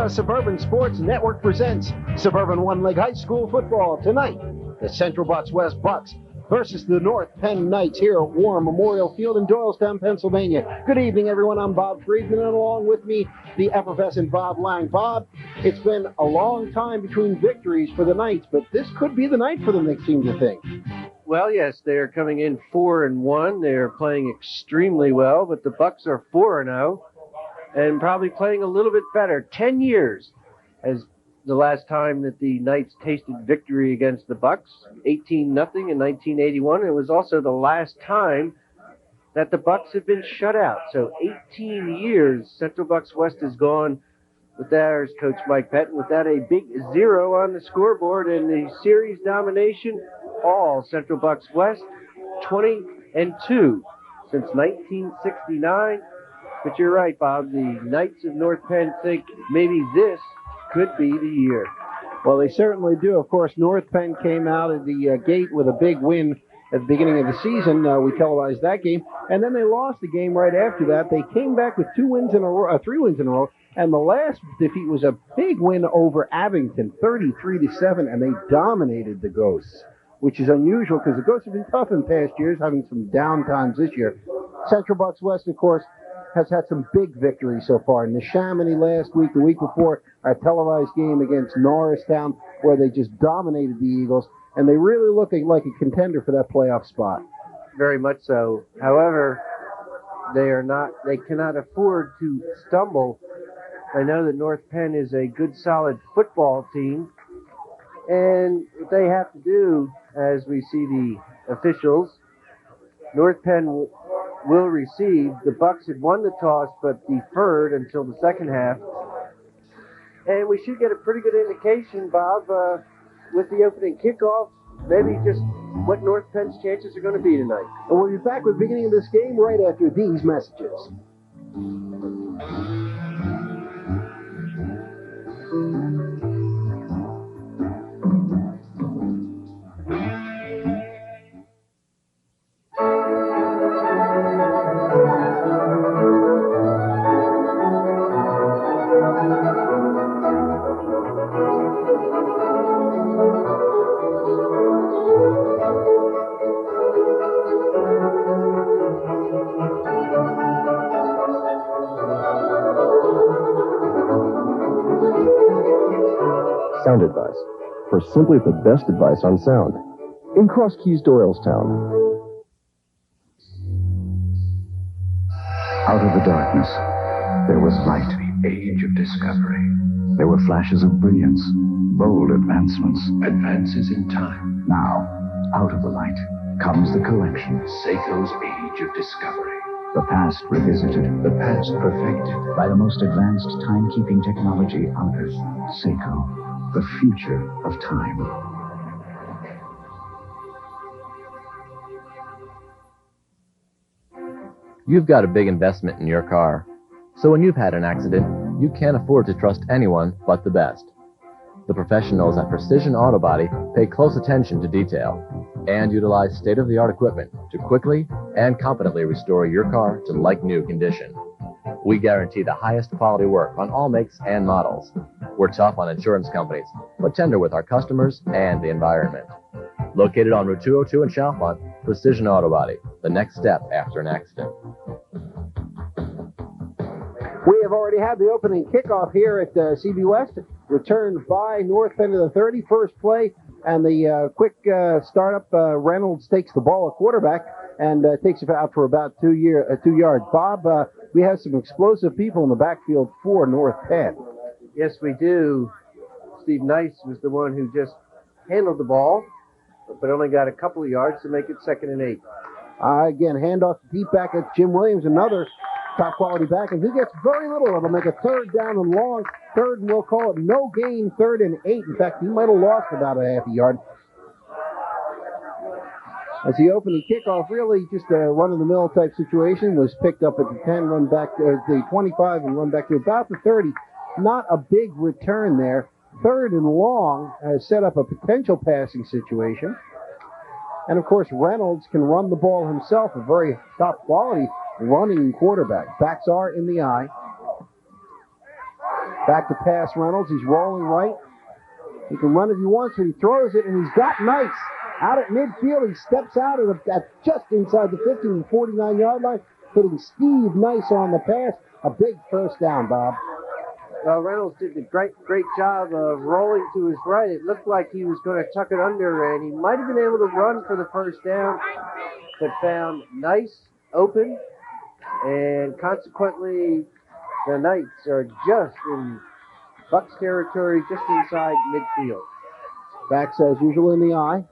The Suburban Sports Network presents Suburban One-Leg High School football tonight. The Central Bucks West Bucks versus the North Penn Knights here at War Memorial Field in Doylestown, Pennsylvania. Good evening, everyone. I'm Bob Friedman, and along with me, the effervescent Bob Lang. Bob, it's been a long time between victories for the Knights, but this could be the night for them, it seems to think. Well, yes, they're coming in 4-1. They're playing extremely well, but the Bucks are 4-0 and probably playing a little bit better. 10 years as the last time that the Knights tasted victory against the Bucks, 18-0 in 1981. It was also the last time that the Bucks have been shut out. So 18 years Central Bucks West has gone with theirs, Coach Mike Penn, without a big 0 on the scoreboard, and the series domination, all Central Bucks West, 20-2 since 1969. But you're right, Bob, the Knights of North Penn think maybe this could be the year. Well, they certainly do. Of course, North Penn came out of the gate with a big win at the beginning of the season. We televised that game, and then they lost the game right after that. They came back with 3 wins in a row, and the last defeat was a big win over Abington, 33-7, and they dominated the Ghosts, which is unusual because the Ghosts have been tough in past years, having some down times this year. Central Bucks West, of course, has had some big victories so far. In the Chamonix last week, the week before, our televised game against Norristown, where they just dominated the Eagles, and they really look like a contender for that playoff spot. Very much so. However, they cannot afford to stumble. I know that North Penn is a good, solid football team, and what they have to do, as we see the officials, North Penn will receive. The Bucks had won the toss but deferred until the second half. And we should get a pretty good indication, Bob, with the opening kickoff, maybe just what North Penn's chances are going to be tonight. And we'll be back with the beginning of this game right after these messages. Sound advice, for simply the best advice on sound. In Cross Keys, Doylestown. Out of the darkness, there was light, the age of discovery. There were flashes of brilliance, bold advancements, advances in time. Now, out of the light, comes the collection, Seiko's Age of Discovery. The past revisited, the past perfected by the most advanced timekeeping technology on Earth. Seiko, the future of time. You've got a big investment in your car, so when you've had an accident, you can't afford to trust anyone but the best. The professionals at Precision Auto Body pay close attention to detail and utilize state-of-the-art equipment to quickly and competently restore your car to like-new condition. We guarantee the highest quality work on all makes and models. We're tough on insurance companies, but tender with our customers and the environment. Located on Route 202 in Chalfont, Precision Auto Body, the next step after an accident. We have already had the opening kickoff here at CB West, returned by North Penn to the 31st play, and the quick startup, Reynolds takes the ball at quarterback and takes it out for about 2 yards. Bob, we have some explosive people in the backfield for North Penn. Yes, we do. Steve Nice was the one who just handled the ball, but only got a couple of yards to make it 2nd and 8. Again, handoff deep back at Jim Williams, another top quality back, and he gets very little. It'll make a 3rd down and long. 3rd, and we'll call it no gain, 3rd and 8. In fact, he might have lost about a half a yard. As the opening kickoff, really just a run-of-the-mill type situation, was picked up at the 10, run back to the 25, and run back to about the 30. Not a big return there. 3rd and long has set up a potential passing situation. And, of course, Reynolds can run the ball himself, a very top-quality running quarterback. Backs are in the eye. Back to pass Reynolds. He's rolling right. He can run if he wants, but he throws it, and he's got Nice out at midfield. He steps out at just inside the 50 and 49-yard line, hitting Steve Nice on the pass. A big first down, Bob. Well, Reynolds did a great job of rolling to his right. It looked like he was going to tuck it under, and he might have been able to run for the first down, but found Nice open, and consequently, the Knights are just in Bucks territory, just inside midfield. Backs as usual in the eye.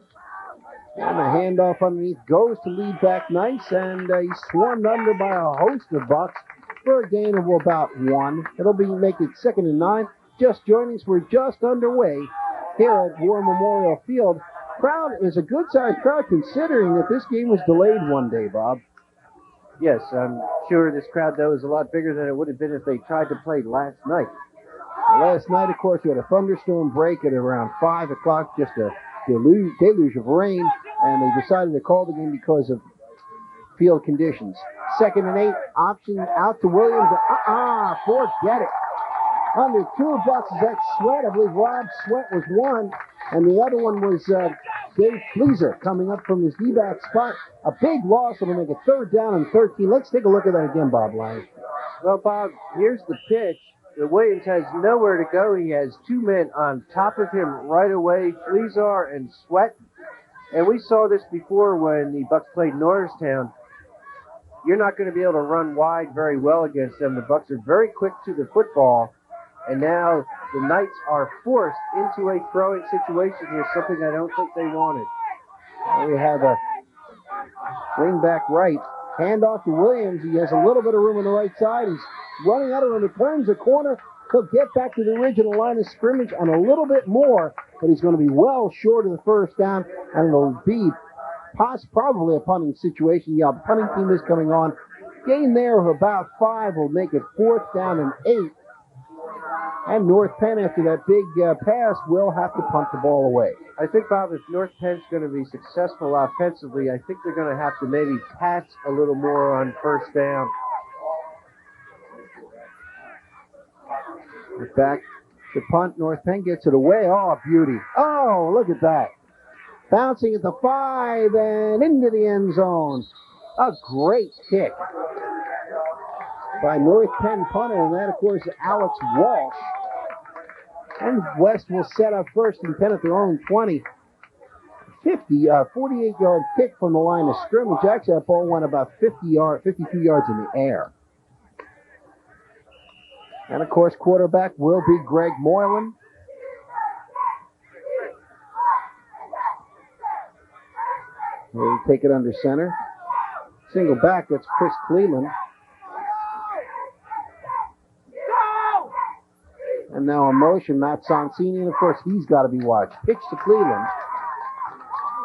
And the handoff underneath goes to lead back Nice, and he's swarmed under by a host of Bucks for a gain of about 1. It'll make it 2nd and 9. Just joining us, we're just underway here at War Memorial Field. Crowd is a good-sized crowd considering that this game was delayed one day, Bob. Yes, I'm sure this crowd, though, is a lot bigger than it would have been if they tried to play last night. Last night, of course, we had a thunderstorm break at around 5 o'clock, just a deluge of rain, and they decided to call the game because of field conditions. 2nd and 8, option out to Williams. Forget it. Under 2 Bucks is that Sweat. I believe Rob Sweat was one, and the other one was Dave Fleezer coming up from his D-back spot. A big loss. It'll make it 3rd down and 13. Let's take a look at that again, Bob Lang. Well, Bob, here's the pitch. Williams has nowhere to go. He has 2 men on top of him right away, Fleazar and Sweat. And we saw this before when the Bucks played Doylestown. You're not going to be able to run wide very well against them. The Bucks are very quick to the football. And now the Knights are forced into a throwing situation here, something I don't think they wanted. We have a wing back right. Handoff to Williams. He has a little bit of room on the right side. He's running out of him. He turns the corner. He'll get back to the original line of scrimmage and a little bit more, but he's going to be well short of the first down, and it'll be probably a punting situation. Yeah, the punting team is coming on. Gain there of about 5 will make it 4th down and 8. And North Penn, after that big pass, will have to punt the ball away. I think, Bob, if North Penn's going to be successful offensively, I think they're going to have to maybe pass a little more on first down. Back to punt. North Penn gets it away. Oh, beauty. Oh, look at that. Bouncing at the 5 and into the end zone. A great kick by North Penn punter, and that, of course, is Alex Walsh. And West will set up 1st and 10 at their own 20. 48-yard kick from the line of scrimmage. Actually, that ball went about 52 yards in the air. And, of course, quarterback will be Greg Moylan. He'll take it under center. Single back, that's Chris Cleveland. And now in motion, Matt Sonsini, and of course he's got to be watched. Pitch to Cleveland.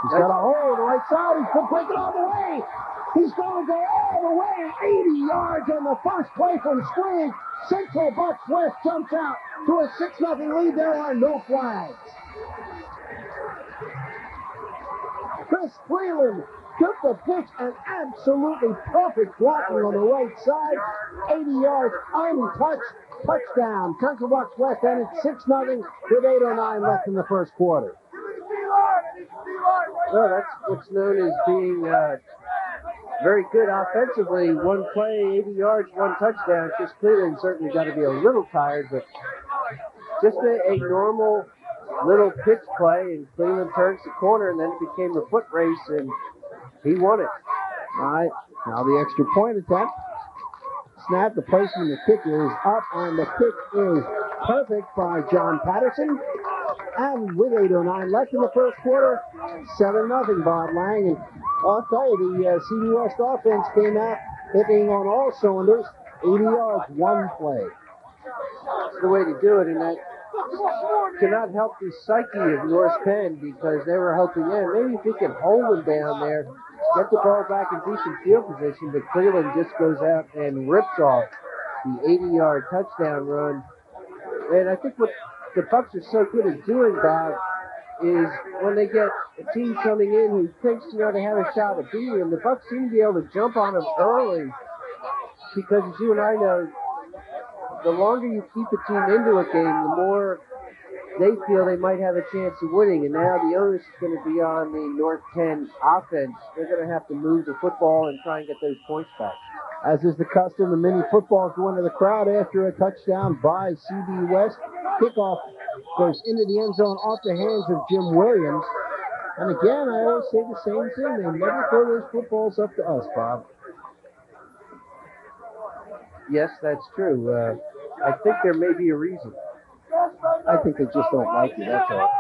He's got a hold the right side. He's going to break it all the way. He's going to go all the way. 80 yards on the first play from screen. Central Bucks West jumps out to a 6-0 lead. There are no flags. Chris Cleveland took the pitch and absolutely perfect blocking on the right side. 80 yards untouched. Touchdown. Central Bucks West, and it's 6-0 with 8:09 left in the first quarter. Well, that's what's known as being very good offensively. One play, 80 yards, 1 touchdown. Chris Cleveland certainly got to be a little tired, but just a normal little pitch play, and Cleveland turns the corner, and then it became a foot race, and he won it. All right, now the extra point attempt. Snap, the placement of the kick is up, and the kick is perfect by John Patterson. And with 8:09 left in the first quarter, 7-0, Bob Lang. And I'll tell you, the CD West offense came out hitting on all cylinders, 80 yards, 1 play. That's the way to do it, and that cannot help the psyche of North Penn because they were hoping, maybe if he can hold them down there, get the ball back in decent field position, but Cleveland just goes out and rips off the 80-yard touchdown run. And I think what the Bucks are so good at doing, Bob, is when they get a team coming in who thinks, they have a shot at beating them, the Bucks seem to be able to jump on them early because, as you and I know, the longer you keep a team into a game, the more they feel they might have a chance of winning. And now the onus is going to be on the North Penn offense. They're going to have to move the football and try and get those points back. As is the custom, the mini footballs go into the crowd after a touchdown by CB West. Kickoff goes into the end zone off the hands of Jim Williams. And again, I always say the same thing. They never throw those footballs up to us, Bob. Yes, that's true. I think there may be a reason. I think they just don't like you, that's all.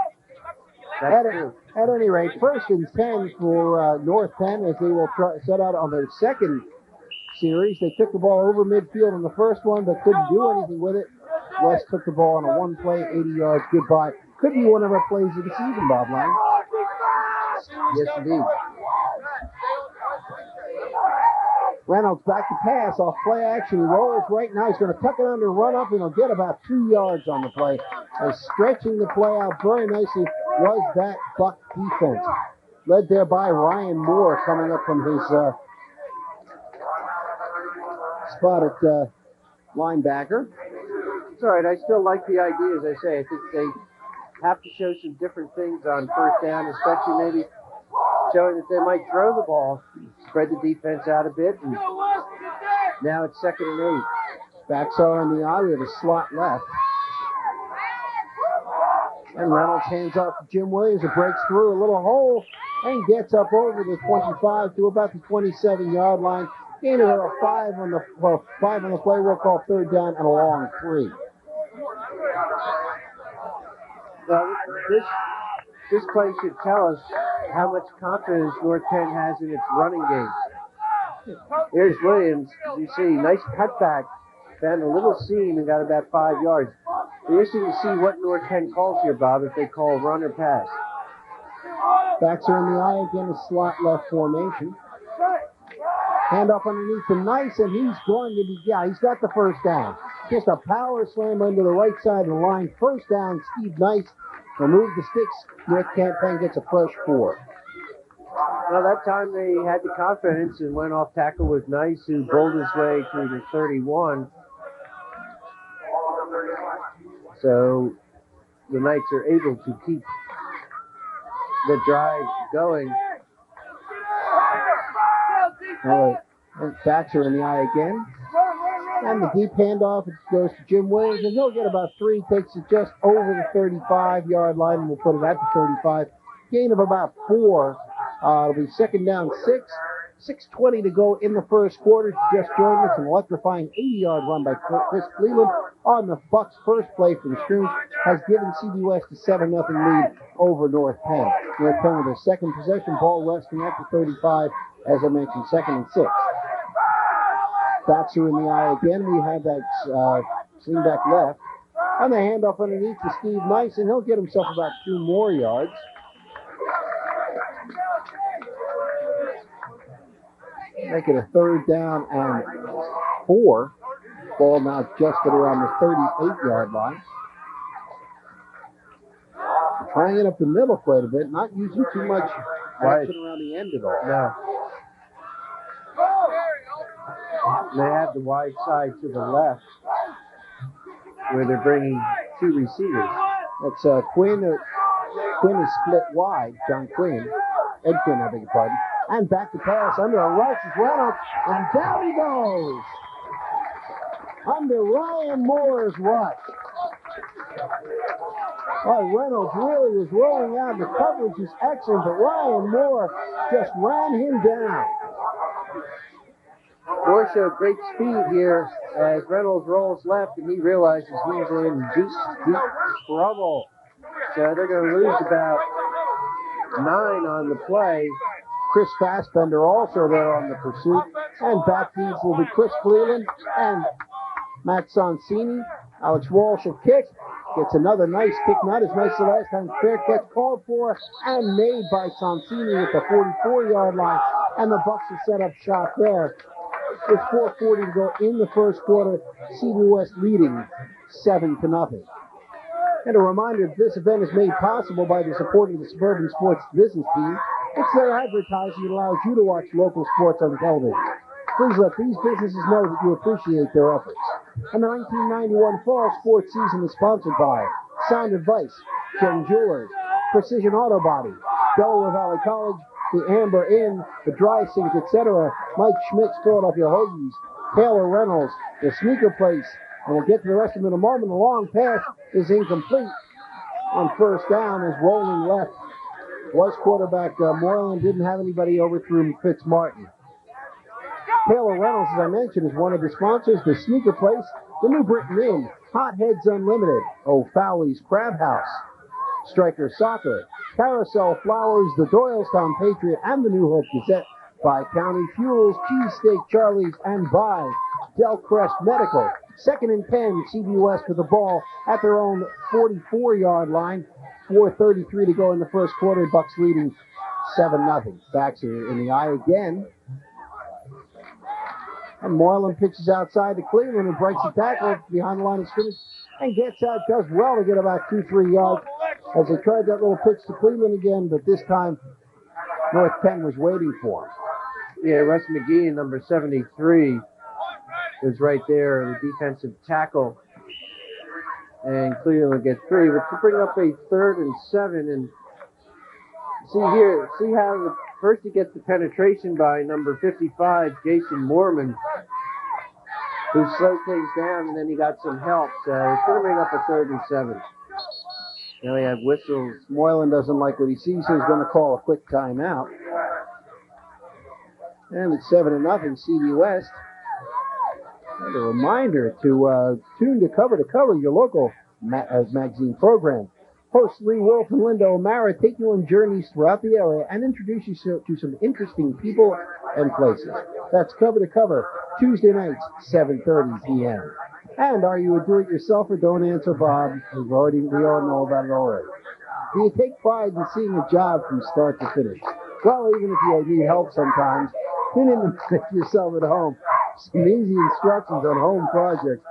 That's true. At any rate, 1st and 10 for North Penn as they will set out on their second series. They took the ball over midfield in the first one, but couldn't do anything with it. West took the ball on a one-play, 80 yards, goodbye. Could be one of our plays of the season, Bob Lang. Yes, indeed. Reynolds back to pass off play action. He rolls right now. He's going to tuck it under, run up, and he'll get about 2 yards on the play. As stretching the play out very nicely was that Buck defense. Led there by Ryan Moore coming up from his spot at linebacker. It's all right. I still like the idea, as I say. I think they have to show some different things on first down, especially maybe showing that they might throw the ball, spread the defense out a bit, and now it's 2nd and 8. Backs are on the eye. We have a slot left. And Reynolds hands off to Jim Williams. It breaks through a little hole and gets up over the 25 to about the 27-yard line. Gain of a 5 on the play. We'll call 3rd down and a long 3. Well, this play should tell us how much confidence North Penn has in its running game. Here's Williams. As you see, nice cutback. Found a little seam and got about 5 yards. Interesting to see what North Penn calls here, Bob, if they call run or pass. Backs are in the eye again, a slot left formation. Hand up underneath to Nice, and he's going to be, he's got the first down. Just a power slam under the right side of the line. First down, Steve Nice. Remove the sticks. North Penn gets a fresh 4. Well, that time they had the confidence and went off tackle with Nice, who bowled his way to the 31. So the Knights are able to keep the drive going. All right. Backs are in the eye again. And the deep handoff, it goes to Jim Williams, and he'll get about 3, takes it just over the 35-yard line, and we'll put it at the 35. Gain of about 4. It'll be 2nd down 6. 6:20 to go in the first quarter. Just joined us, an electrifying 80-yard run by Chris Cleveland on the Bucks' first play for the scrimmage has given CB West a 7-0 lead over North Penn. North Penn with their second possession, ball resting at the 35, as I mentioned, 2nd and 6. Backs are in the eye again. We have that swing back left. And the handoff underneath to Steve Nice, and he'll get himself about 2 more yards. Make it a 3rd down and 4. Ball now just at around the 38-yard line. Trying it up the middle quite a bit, not using too much action around the end at all. No. They have the wide side to the left, where they're bringing 2 receivers. That's Quinn. Quinn is split wide. John Quinn. Ed Quinn, I beg your pardon. And back to pass under a rush is Reynolds, and down he goes. Under Ryan Moore's rush. Oh, Reynolds really was rolling out. The coverage is excellent, but Ryan Moore just ran him down. Moore showed great speed here as Reynolds rolls left, and he realizes he's in deep trouble. So they're going to lose about 9 on the play. Chris Fassbender also there on the pursuit. And backfields will be Chris Cleveland and Matt Sonsini. Alex Walsh will kick. Gets another nice kick, not as nice as the last time. Fair catch called for and made by Sonsini at the 44-yard line. And the Bucks will set up shop there. With 4:40 to go in the first quarter, CB West leading 7-0. And a reminder that this event is made possible by the support of the Suburban Sports Business Team. It's their advertising that allows you to watch local sports on television. Please let these businesses know that you appreciate their efforts. And the 1991 fall sports season is sponsored by Sound Advice, Jen Jewelers, Precision Auto Body, Delaware Valley College, the Amber Inn, the Dry Sink, etc., Mike Schmidt's Philadelphia Hoagies, Taylor Reynolds, the Sneaker Place, and we'll get to the rest of them in a moment. The long pass is incomplete on first down as rolling left was quarterback Moreland. Didn't have anybody overthrew Fitzmartin. Taylor Reynolds, as I mentioned, is one of the sponsors, the Sneaker Place, the New Britain Inn, Hot Heads Unlimited, O'Fowley's Crab House, Striker Soccer, Carousel Flowers, the Doylestown Patriot, and the New Hope Gazette, by County Fuels, Cheesesteak Charlie's, and by Delcrest Medical. Second and 10, CB West with the ball at their own 44-yard line. 4:33 to go in the first quarter. Bucks leading 7-0. Backs are in the eye again. And Moreland pitches outside to Cleveland and breaks the tackle behind the line of scrimmage and gets out, does well to get about 2-3 yards as they tried that little pitch to Cleveland again, but this time North Penn was waiting for him. Yeah, Russ McGee, number 73, was right there, the defensive tackle. And Cleveland gets 3, but to bring up a 3rd and 7, and see how first he gets the penetration by number 55, Jason Moorman, who slowed things down, and then he got some help. So it's going to bring up a 3rd and 7. Now we have whistles. Moreland doesn't like what he sees, so he's going to call a quick timeout. And it's 7-0, CB West. And a reminder to tune to Cover, your local magazine program. Hosts Lee Wolf and Linda O'Mara take you on journeys throughout the area and introduce you to some interesting people and places. That's Cover to Cover, Tuesday nights, 7:30 p.m. And are you a do-it-yourselfer? Don't answer, Bob. We all know about it already. Do you take pride in seeing a job from start to finish? Well, even if you need help sometimes, tune in and make yourself at home. Some easy instructions on home projects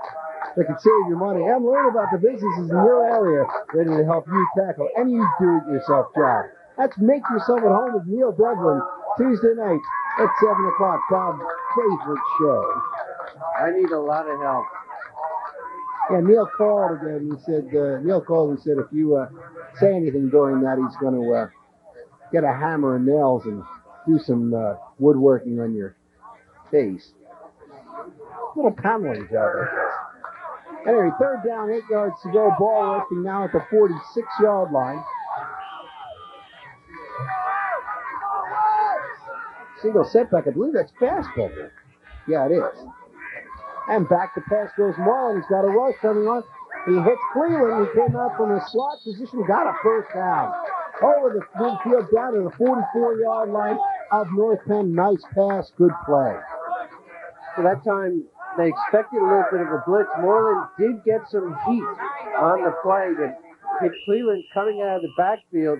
that can save you money and learn about the businesses in your area ready to help you tackle any do-it-yourself job. That's Make Yourself at Home with Neil Devlin, Tuesday night at 7 o'clock, Bob's favorite show. I need a lot of help. Yeah, Neil called again. Neil called and said if you say anything during that, he's going to get a hammer and nails and do some woodworking on your face. Little paneling job, I guess. Anyway, 3rd down, 8 yards to go. Ball resting now at the 46-yard line. Single setback. I believe that's pass cover. Yeah, it is. And back to pass goes Marlin. He's got a rush coming on. He hits Cleveland. He came out from a slot position. Got a first down. Over the midfield down to the 44-yard line of North Penn. Nice pass. Good play. So that time, they expected a little bit of a blitz. Moreland did get some heat on the play that hit Cleveland coming out of the backfield.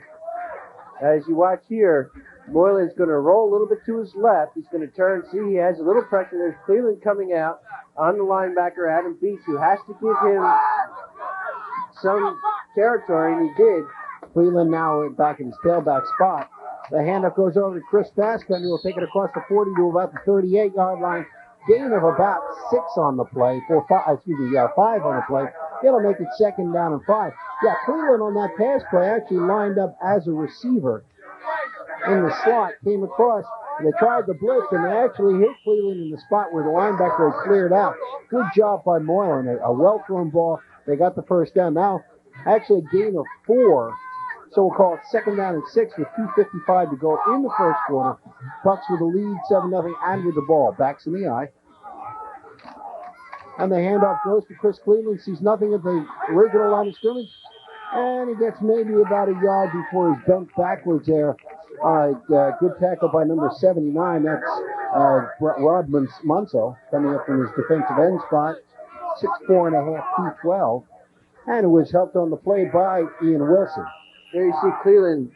As you watch here, Moreland's going to roll a little bit to his left. He's going to turn. See, he has a little pressure. There's Cleveland coming out on the linebacker, Adam Beach, who has to give him some territory, and he did. Cleveland now back in his tailback spot. The handoff goes over to Chris Fassbender, who will take it across the 40 to about the 38-yard line. Gain of about 6 on the play, 5 on the play. It'll make it 2nd down and 5. Yeah, Cleveland on that pass play actually lined up as a receiver in the slot, came across, and they tried the blitz, and they actually hit Cleveland in the spot where the linebacker had cleared out. Good job by Moreland, a well-thrown ball. They got the first down. Now, actually a gain of 4, so we'll call it 2nd down and 6 with 2:55 to go in the first quarter. Bucks with the lead, 7-0, and with the ball. Backs in the eye. And the handoff goes to Chris Cleveland. Sees nothing at the original line of scrimmage. And he gets maybe about a yard before he's bent backwards there. Good tackle by number 79. That's Rod Munso coming up from his defensive end spot. 6'4", 212. And it was helped on the play by Ian Wilson. There you see Cleveland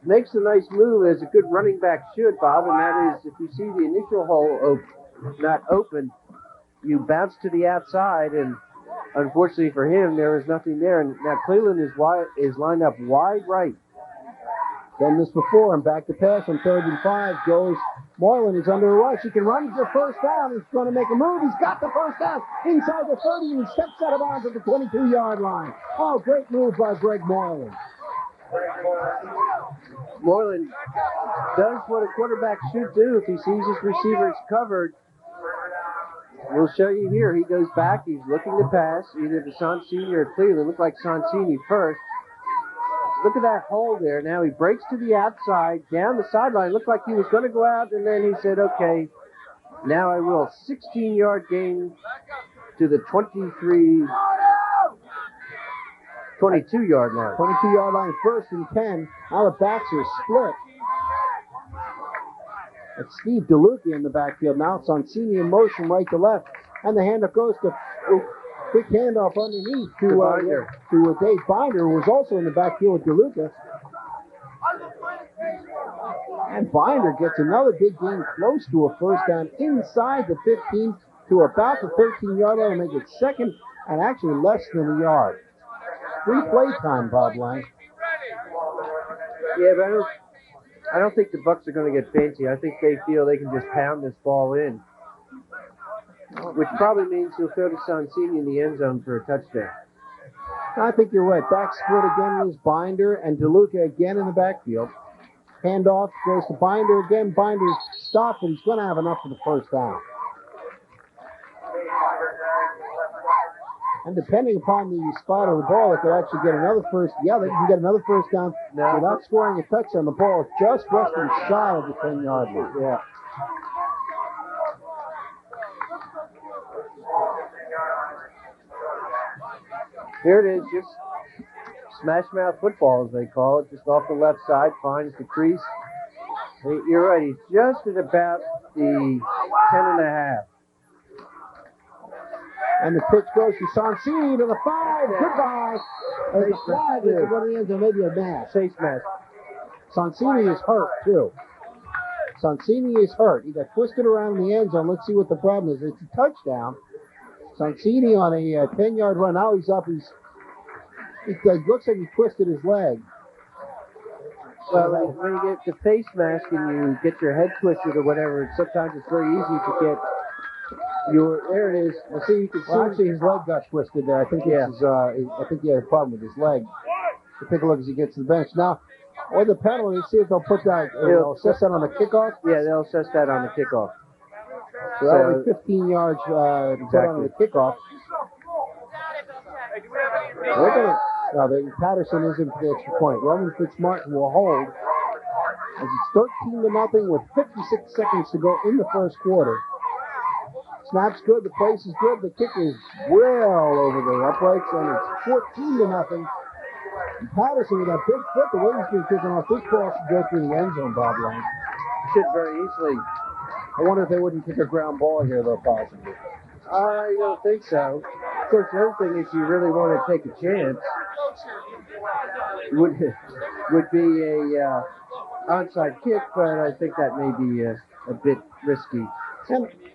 makes a nice move as a good running back should, Bob, and that is if you see the initial hole not open, you bounce to the outside, and unfortunately for him, there was nothing there. And now Cleveland is lined up wide right. Done this before, and back to pass on 3rd and 5 goes Moylan is under a rush. He can run for first down. He's going to make a move. He's got the first down inside the 30, and he steps out of bounds at the 22-yard line. Oh, great move by Greg Moylan. Moylan does what a quarterback should do if he sees his receivers covered. We'll show you here. He goes back. He's looking to pass either to Sonsini or Cleveland. Looked like Sonsini first. Look at that hole there. Now he breaks to the outside, down the sideline. Looked like he was going to go out, and then he said, okay, now I will. 16-yard gain to the 22-yard line. 22-yard line, 1st and 10. Now the backs are split. It's Steve DeLuca in the backfield. Now Sonsini in motion right to left. And the handoff goes to quick handoff underneath to Dave Binder, who was also in the backfield with DeLuca. And Binder gets another big gain close to a first down inside the 15 to about the 13-yard line, make it 2nd and actually less than a yard. Free play time, Bob Lang. Yeah, but I don't think the Bucs are going to get fancy. I think they feel they can just pound this ball in, which probably means he'll throw to Sonsini in the end zone for a touchdown. I think you're right. Back split again was Binder and DeLuca again in the backfield. Handoff goes to Binder again. Binder's stopped, but he's going to have enough for the first down. And depending upon the spot of the ball, they could actually get another first. Yeah, they can get another first down without scoring a touchdown. The ball is just resting shy of the 10-yard line. Yeah. Here it is, just smash mouth football, as they call it, just off the left side, finds the crease. You're right, he's just at about the 10.5. And the pitch goes to Sonsini to the 5. Goodbye. There's a flag. This is one of the ends of maybe a mask. Face mask. Sonsini is hurt, too. Sonsini is hurt. He got twisted around in the end zone. Let's see what the problem is. It's a touchdown. Sonsini on a 10-yard run. Now he's up. It looks like he twisted his leg. Well, when you get the face mask and you get your head twisted or whatever, sometimes it's very easy to get there it is. I see you can see. Well, actually, his leg got twisted there. I think I think he had a problem with his leg. We'll take a look as he gets to the bench. Now, or the penalty, see if they'll put that, they'll assess that on the kickoff. Yeah, they'll assess that on the kickoff. So that'll be 15 yards put on the kickoff. Patterson isn't for the extra point. Roman Fitzmartin will hold as it's 13-0 with 56 seconds to go in the first quarter. Snap's good, the place is good, the kick is well over the uprights, and it's 14-0. And Patterson with that big foot, the way he's been kicking off, this ball should go through the end zone, Bob Lang. Should very easily. I wonder if they wouldn't kick a ground ball here, though, possibly. I don't think so. Of course, the other thing, if you really want to take a chance, would be a onside kick, but I think that may be a bit risky.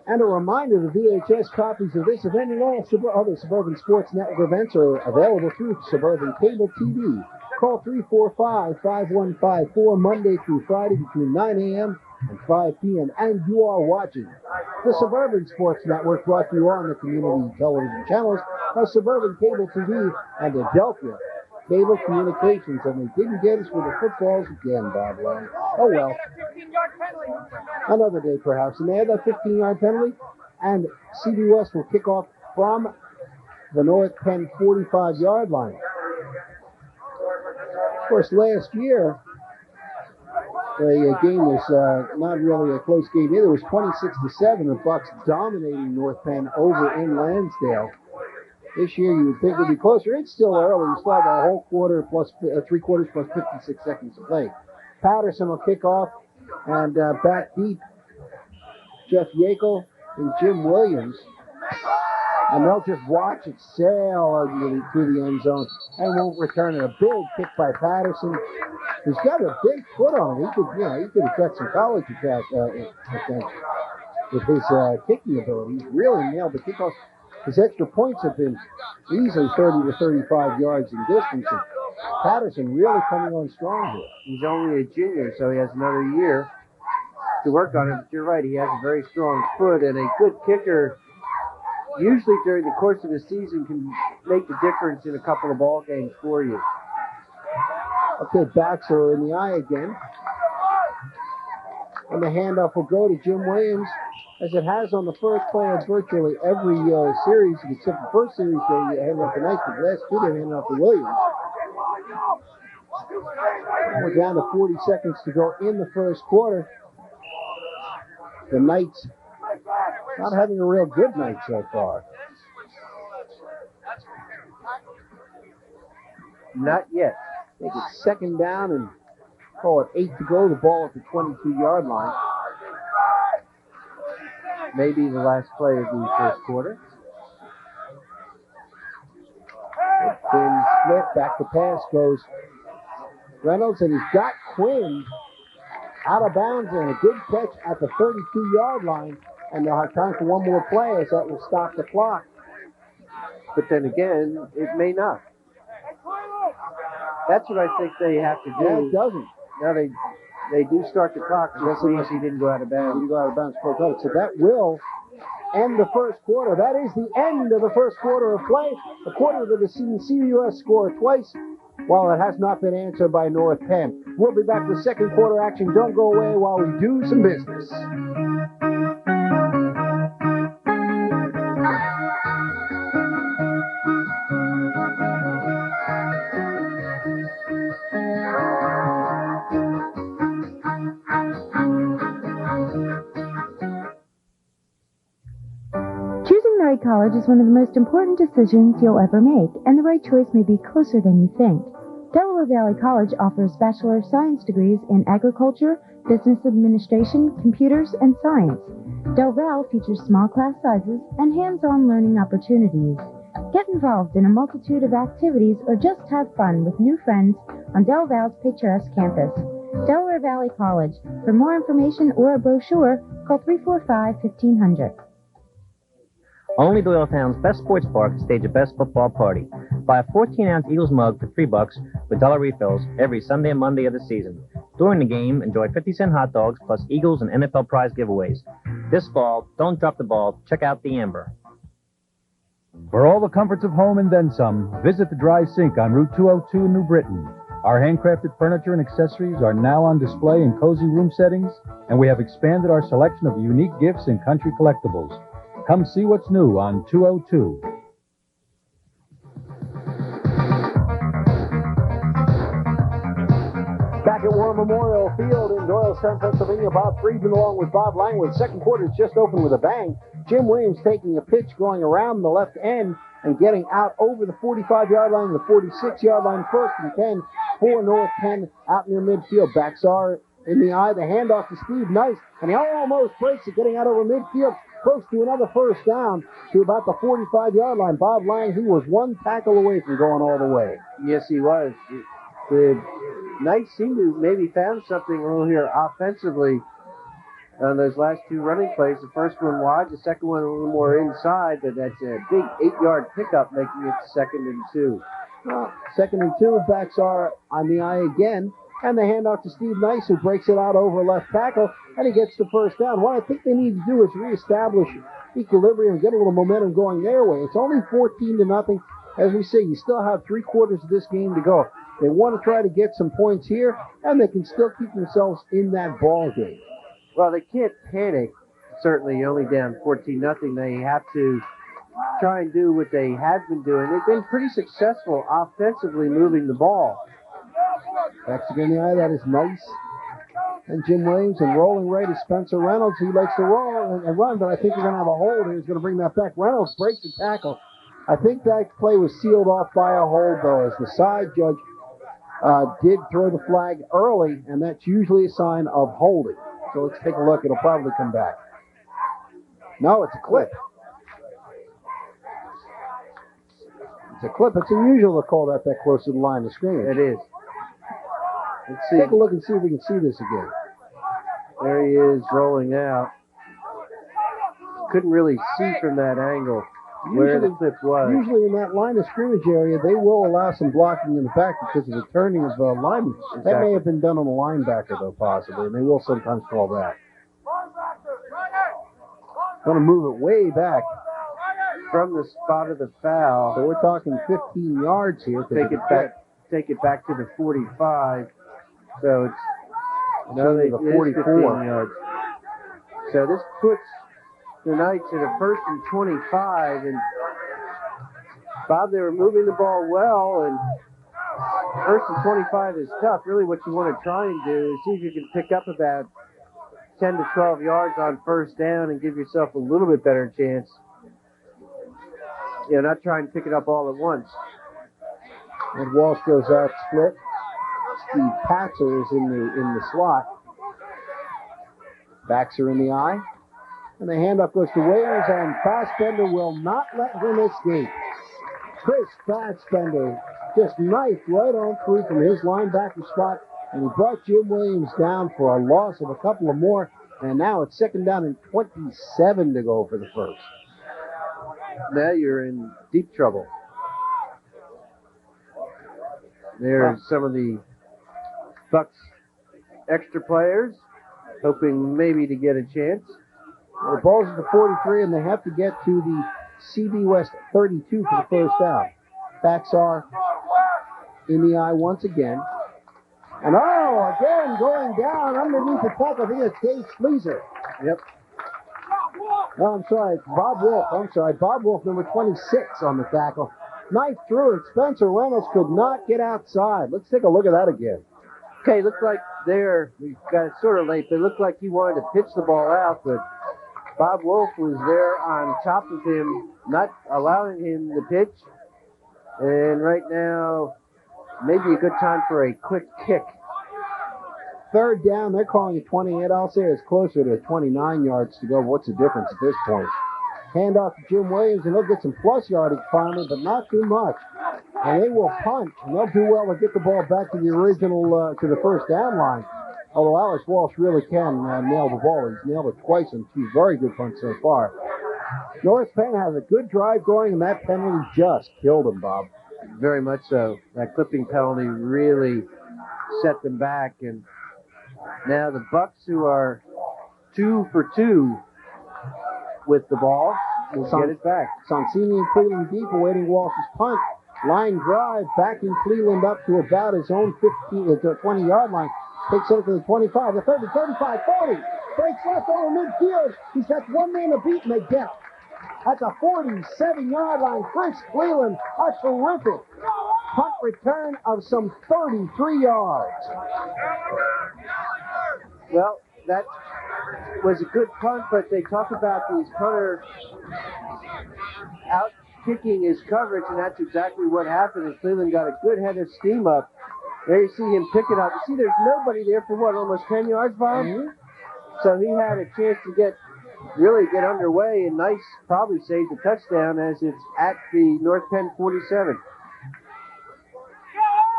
And a reminder, the VHS copies of this event and all other Suburban Sports Network events are available through Suburban Cable TV. Call 345-5154 Monday through Friday between 9 a.m. and 5 p.m. And you are watching the Suburban Sports Network, brought to you on the community television channels of Suburban Cable TV and Adelphia Cable Communications. And they didn't get us with the footballs again, Bob Lang. Oh, well. Another day, perhaps. And they had that 15-yard penalty, and CB West will kick off from the North Penn 45-yard line. Of course, last year, the game was not really a close game either. It was 26-7. The Bucs dominating North Penn over in Lansdale. This year, you would think it would be closer. It's still early. You still have a whole quarter plus 3 quarters plus 56 seconds to play. Patterson will kick off, and back deep, Jeff Yackel and Jim Williams. And they'll just watch it sail through the end zone and won't return it. A big kick by Patterson. He's got a big foot on it. He could have got some college attention with his kicking ability. He's really nailed the kickoff. His extra points have been easily 30 to 35 yards in distance. And Patterson really coming on strong here. He's only a junior, so he has another year. to work on it. But you're right, he has a very strong foot, and a good kicker usually during the course of the season can make the difference in a couple of ball games for you. Okay, backs are in the eye again. And the handoff will go to Jim Williams, as it has on the first play of virtually every series, except the first series they handed off to Knights, but the last two they handed off to Williams. We're down to 40 seconds to go in the first quarter. The Knights not having a real good night so far. Not yet. They get second down and call it 8 to go. The ball at the 22-yard line. Maybe the last play of the first quarter. A thin split. Back to pass goes Reynolds, and he's got Quinn out of bounds and a good catch at the 32-yard line. And they'll have time for one more play as that will stop the clock. But then again, it may not. That's what I think they have to do. Yeah, it doesn't. Now they do start the clock just unless he didn't go out of bounds. He didn't go out of bounds for a So that will end the first quarter. That is the end of the first quarter of play. According to the CBUS score twice, while it has not been answered by North Penn. We'll be back with second quarter action. Don't go away while we do some business. College is one of the most important decisions you'll ever make, and the right choice may be closer than you think. Delaware Valley College offers Bachelor of Science degrees in Agriculture, Business Administration, Computers, and Science. Del Val features small class sizes and hands-on learning opportunities. Get involved in a multitude of activities or just have fun with new friends on Del Val's picturesque campus. Delaware Valley College. For more information or a brochure, call 345-1500. Only Doylestown's best sports bar can stage a best football party. Buy a 14-ounce Eagles mug for $3 with dollar refills every Sunday and Monday of the season. During the game, enjoy 50-cent hot dogs plus Eagles and NFL prize giveaways. This fall, don't drop the ball. Check out the Amber. For all the comforts of home and then some, visit the Dry Sink on Route 202 in New Britain. Our handcrafted furniture and accessories are now on display in cozy room settings, and we have expanded our selection of unique gifts and country collectibles. Come see what's new on 202. Back at War Memorial Field in Doylestown, Pennsylvania, Bob Friedman along with Bob Langwood. Second quarter is just opened with a bang. Jim Williams taking a pitch going around the left end and getting out over the 45-yard line, the 46-yard line, first and 10 for North Penn out near midfield. Backs are in the eye. The handoff to Steve Nice, and he almost breaks it, getting out over midfield. Close to another first down to about the 45-yard line. Bob Lang, he was one tackle away from going all the way. Yes, he was. The Knights seem to maybe found something a little here offensively on those last two running plays. The first one wide, the second one a little more inside, but that's a big 8-yard pickup, making it 2nd and 2. 2nd and 2, backs are on the eye again. And the handoff to Steve Nice, who breaks it out over left tackle, and he gets the first down. What I think they need to do is reestablish equilibrium, get a little momentum going their way. It's only 14-0. As we say, you still have 3 quarters of this game to go. They want to try to get some points here, and they can still keep themselves in that ball game. Well, they can't panic. Certainly only down 14-0. They have to try and do what they have been doing. They've been pretty successful offensively moving the ball. Backs again in the eye, that is Nice. And Jim Williams, and rolling right is Spencer Reynolds. He likes to roll and run, but I think we're going to have a hold here. He's going to bring that back. Reynolds breaks the tackle. I think that play was sealed off by a hold, though, as the side judge did throw the flag early, and that's usually a sign of holding. So let's take a look. It'll probably come back. No, it's a clip. It's a clip. It's unusual to call that close to the line of scrimmage. It is. Let's see. Take a look and see if we can see this again. There he is rolling out. Couldn't really see from that angle where the clip was. Usually in that line of scrimmage area, they will allow some blocking in the back because of the turning of linemen. Exactly. That may have been done on a linebacker, though, possibly, and they will sometimes call that. Going to move it way back. From the spot of the foul. So we're talking 15 yards here. Take it back to the 45. So it's the 44 yards. So this puts the Knights at a 1st and 25. And Bob, they were moving the ball well, and 1st and 25 is tough. Really, what you want to try and do is see if you can pick up about 10 to 12 yards on 1st down and give yourself a little bit better chance. You know, not try and pick it up all at once. And Walsh goes out split. Steve Patzer is in the slot. Backs are in the eye. And the handoff goes to Williams, and Fassbender will not let him escape. Chris Fassbender just knifed right on through from his linebacker spot, and he brought Jim Williams down for a loss of a couple of more, and now it's 2nd down and 27 to go for the first. Now you're in deep trouble. There's some of the Bucks extra players hoping maybe to get a chance. The ball's at the 43, and they have to get to the CB West 32 for the first down. Backs are in the eye once again. And again going down underneath the tackle. I think it's Dave Fleezer. Yep. No, I'm sorry, it's Bob Wolf. Bob Wolf, number 26 on the tackle. Knife through it. Spencer Reynolds could not get outside. Let's take a look at that again. Okay, looks like we got it sort of late, but it looked like he wanted to pitch the ball out, but Bob Wolf was there on top of him, not allowing him to pitch. And right now, maybe a good time for a quick kick. 3rd down, they're calling it 28. I'll say it's closer to 29 yards to go. What's the difference at this point? Handoff to Jim Williams, and they'll get some plus yardage finally, but not too much. And they will punt, and they'll do well to get the ball back to the original, to the 1st down line. Although Alex Walsh really can nail the ball. He's nailed it twice in 2 very good punts so far. North Penn has a good drive going, and that penalty just killed him, Bob. Very much so. That clipping penalty really set them back, and now the Bucks, who are 2 for 2 with the ball, will get it back. Sonsini and Cleveland deep, awaiting Walsh's punt. Line drive, backing Cleveland up to about his own 20-yard line. Takes it to the 25, the 30, 35, 40. Breaks left over midfield. He's got one man to beat, and they get it. At the 47-yard line, Chris Cleveland, a terrific punt return of some 33 yards. Well, that was a good punt, but they talk about these punters out kicking his coverage, and that's exactly what happened. And Cleveland got a good head of steam up. There you see him pick it up. You see, there's nobody there for what, almost 10 yards, Bob? Mm-hmm. So he had a chance to really get underway, and Nice probably saved the touchdown as it's at the North Penn 47.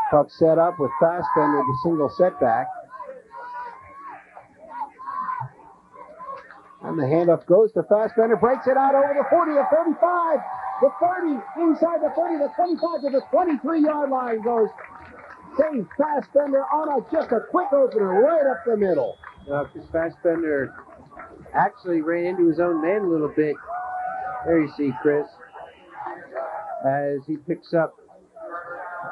Puck set up with Fassbender, the single setback. And the handoff goes to Fassbender, breaks it out over the 40, the 35, the 30, inside the 30, the 25 to the 23-yard line goes Dave Fassbender on just a quick opener right up the middle. Chris Fassbender actually ran into his own man a little bit. There you see Chris as he picks up.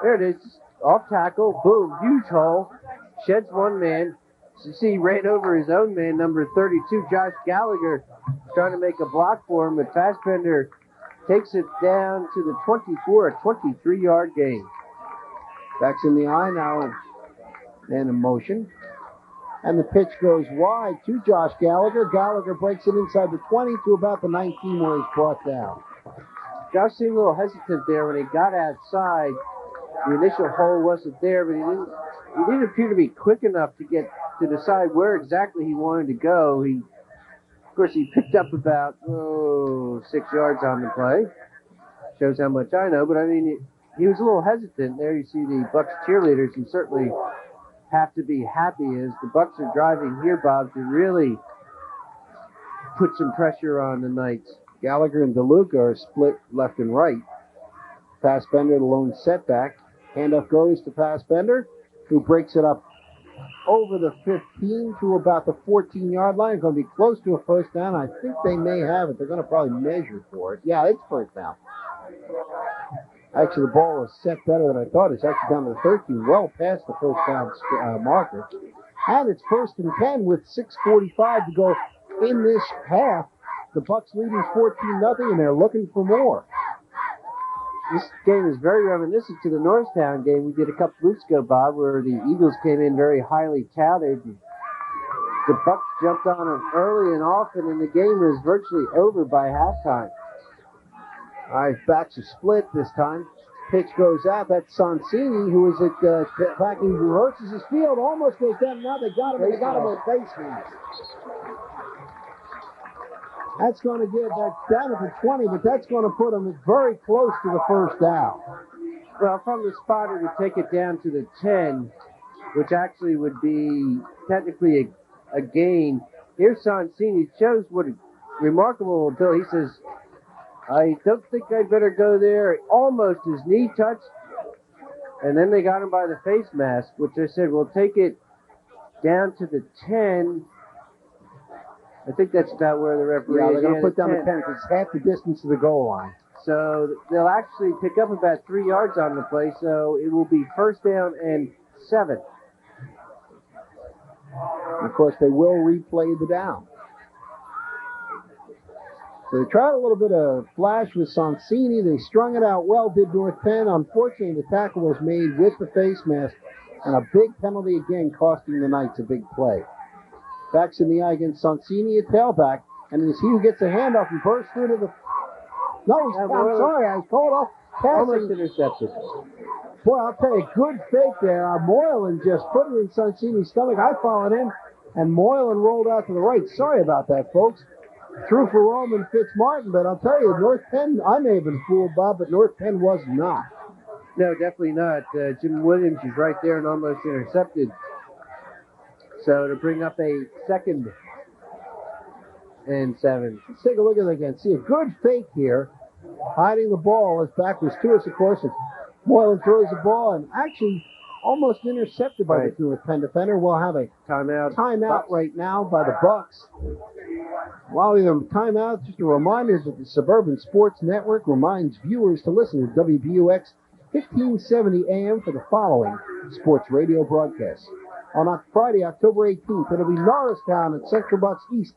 There it is, off tackle, boom, huge hole, sheds one man. So you see he ran over his own man, number 32, Josh Gallagher, trying to make a block for him, but Fassbender takes it down to the 24, a 23-yard gain. Backs in the eye now and in motion. And the pitch goes wide to Josh Gallagher. Gallagher breaks it inside the 20 to about the 19 where he's brought down. Josh seemed a little hesitant there when he got outside. The initial hole wasn't there, but he didn't appear to be quick enough to decide where exactly he wanted to go. Of course, he picked up about 6 yards on the play. Shows how much I know, but I mean, he was a little hesitant. There you see the Bucks cheerleaders, and certainly have to be happy as the Bucks are driving here, Bob, to really put some pressure on the Knights. Gallagher and DeLuca are split left and right. Fassbender, the lone setback. Handoff goes to Fassbender, who breaks it up over the 15 to about the 14-yard line. It's going to be close to a first down. I think they may have it. They're going to probably measure for it. Yeah, it's first down. Actually, the ball was set better than I thought. It's actually down to the 13, well past the first down marker. And it's 1st and 10 with 6:45 to go in this half. The Bucks leading 14-0, and they're looking for more. This game is very reminiscent to the Norristown game we did a couple weeks ago, Bob, where the Eagles came in very highly touted. The Bucks jumped on them early and often, and the game was virtually over by halftime. All right, backs are split this time. Pitch goes out. That's Sonsini, who is at backing, reverses his field, almost goes down. Now they got him, and they got him with face mask. That's going to get that down at the 20, but that's going to put him very close to the first down. Well, from the spot, it would take it down to the 10, which actually would be technically a gain. Here's Sonsini. Shows what a remarkable ability. He says, I don't think I'd better go there. Almost his knee touched. And then they got him by the face mask, which I said, we'll take it down to the 10. I think that's about where the referee is. Yeah, they're going to put down the 10 because it's half the distance to the goal line. So they'll actually pick up about 3 yards on the play, so it will be 1st down and 7. And of course, they will replay the down. So they tried a little bit of flash with Sonsini. They strung it out well, did North Penn. Unfortunately, the tackle was made with the face mask, and a big penalty again, costing the Knights a big play. Backs in the eye against Sonsini at tailback, and it's he who gets a handoff and bursts through to the... No, I'm sorry, I was called off. Almost intercepted. Boy, I'll tell you, good fake there. Moylan just put it in Sonsini's stomach. I followed him, and Moylan rolled out to the right. Sorry about that, folks. True for Roman Fitzmartin, but I'll tell you, North Penn, I may have been fooled, Bob, but North Penn was not. No, definitely not. Jim Williams is right there and almost intercepted. So to bring up a 2nd and 7. Let's take a look at it again. See a good fake here, hiding the ball. His back was to us, of course, and Moylan throws the ball and actually almost intercepted by the North Penn defender. We'll have a timeout right now by the Bucks. While we have a timeout, just a reminder that the Suburban Sports Network reminds viewers to listen to WBUX 1570 AM for the following sports radio broadcasts. On Friday, October 18th, it'll be Norristown at Central Bucks East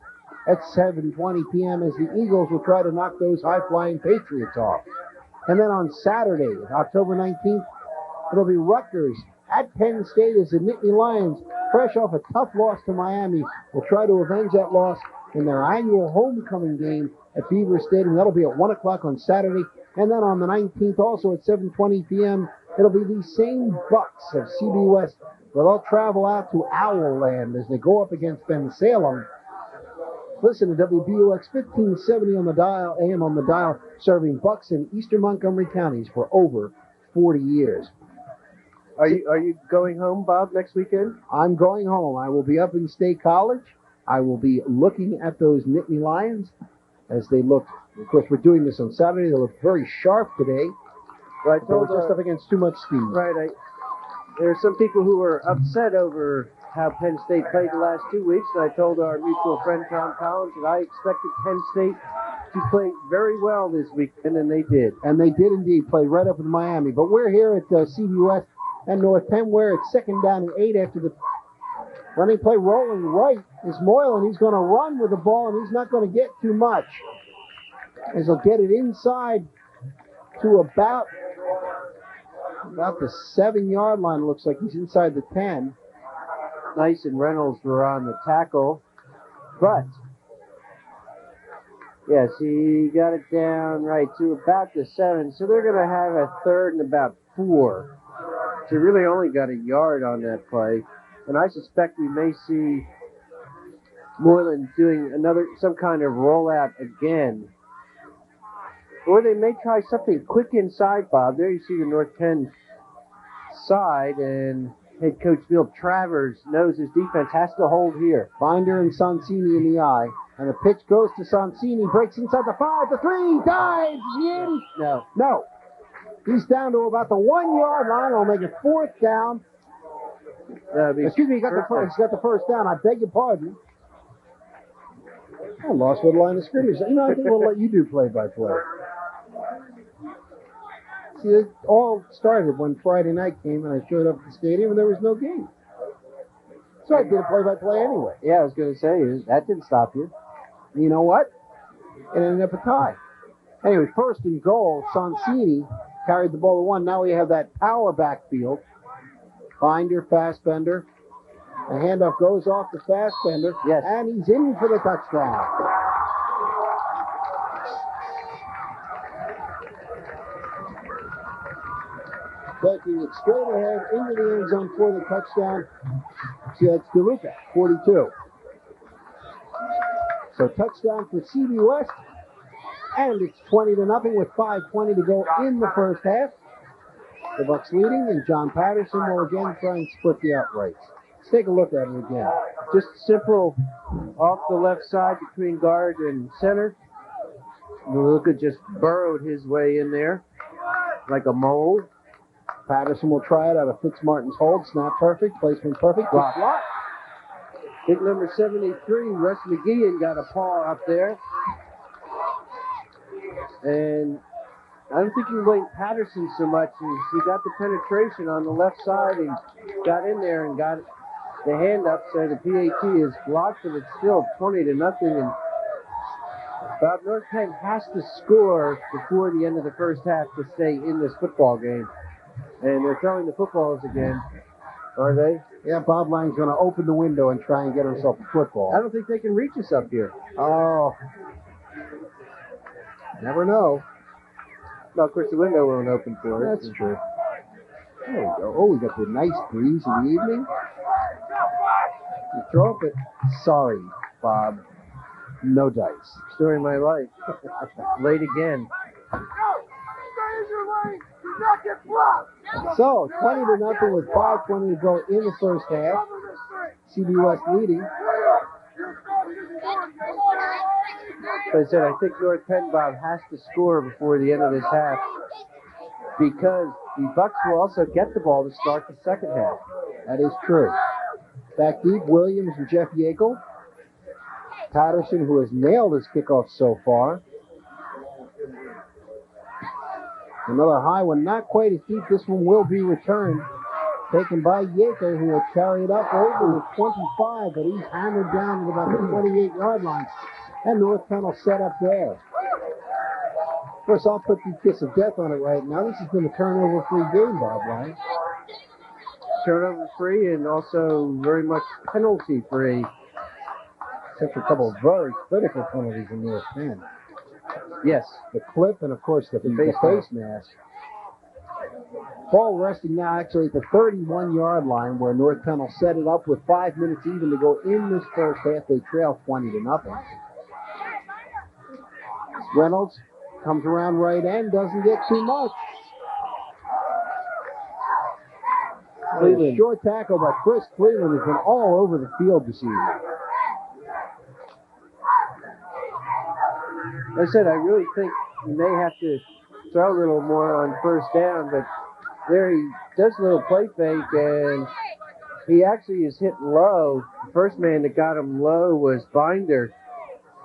at 7:20 p.m. as the Eagles will try to knock those high-flying Patriots off. And then on Saturday, October 19th, it'll be Rutgers at Penn State as the Nittany Lions, fresh off a tough loss to Miami, will try to avenge that loss in their annual homecoming game at Beaver Stadium. That'll be at 1 o'clock on Saturday. And then on the 19th, also at 7:20 p.m., it'll be the same Bucks of CB West, but they'll travel out to Owlland as they go up against Ben Salem. Listen to WBUX 1570 on the dial, AM on the dial, serving Bucks in eastern Montgomery counties for over 40 years. Are you going home, Bob, next weekend? I'm going home. I will be up in State College. I will be looking at those Nittany Lions as they look. Of course, we're doing this on Saturday. They look very sharp today. But I told just up against too much speed. Right. There are some people who were upset over how Penn State played the last 2 weeks, and I told our mutual friend Tom Collins that I expected Penn State to play very well this weekend, and they did. And they did indeed play right up in Miami. But we're here at CBUS and North Penn, where it's 2nd down and 8 after the running play. Rolling right is Moylan. He's going to run with the ball, and he's not going to get too much, as he'll get it inside to about the 7-yard line. Looks like he's inside the 10. Nice and Reynolds were on the tackle, but yes, he got it down right to about the 7. So they're going to have a 3rd and about 4. So he really only got a yard on that play, and I suspect we may see Moylan doing some kind of rollout again. Or they may try something quick inside, Bob. There you see the North Penn side, and head coach Bill Travers knows his defense has to hold here. Binder and Sonsini in the eye. And the pitch goes to Sonsini, breaks inside the 5, the 3, dives in. No. He's down to about the 1-yard line. I'll make it 4th down. Excuse me, he got the first down. I beg your pardon. I lost what line of scrimmage. You know, I think we'll let you do play-by-play. See, it all started when Friday night came and I showed up at the stadium and there was no game. So I did a play-by-play anyway. Yeah, I was going to say, that didn't stop you. You know what? It ended up a tie. Anyway, first and goal, Sonsini carried the ball to one. Now we have that power backfield. Binder, Fassbender. The handoff goes off to Fassbender. Yes. And he's in for the touchdown. Taking it straight ahead into the end zone for the touchdown. See, that's DeLuca, 42. So touchdown for CB West. And it's 20-0 with 5:20 to go in the first half. The Bucks leading, and John Patterson will again try and split the outrights. Let's take a look at it again. Just simple off the left side between guard and center. DeLuca just burrowed his way in there like a mole. Patterson will try it out of Fitzmartin's hold. Snap perfect, placement perfect. Block. Big number 73, Russ McGeehan, got a paw up there. And I don't think you blame Patterson so much as he got the penetration on the left side and got in there and got the hand up, so the PAT is blocked, but it's still 20-0. And Bob, North Penn has to score before the end of the first half to stay in this football game. And they're throwing the footballs again, are they? Yeah, Bob Lang's going to open the window and try and get himself a football. I don't think they can reach us up here. Oh. Never know. Well, of course, the window won't open for us. That's true. There we go. Oh, we got the nice breeze in the evening. You throw up it. Sorry, Bob. No dice. Story of my life. Late again. So, 20-0 with 5:20 to go in the first half. CB West leading. As I said, I think North Penn, Bob, has to score before the end of this half because the Bucks will also get the ball to start the second half. That is true. Back deep, Williams and Jeff Yeakel. Patterson, who has nailed his kickoff so far. Another high one, not quite as deep. This one will be returned. Taken by Yeakel, who will carry it up over the 25, but he's hammered down at about the 28-yard line. And North Penn will set up there. Of course, I'll put the kiss of death on it right now. This has been a turnover-free game, Bob Lang. Turnover-free and also very much penalty-free. Except for a couple of very critical penalties in North Penn. Yes. The clip and, of course, the face mask. Ball resting now actually at the 31-yard line where North Penn will set it up with 5 minutes even to go in this first half. They trail 20-0. Reynolds comes around right end, doesn't get too much. Cleveland. Short tackle by Chris Cleveland has been all over the field this evening. Like I said, I really think he may have to throw a little more on first down, but there he does a little play fake, and he actually is hit low. The first man that got him low was Binder,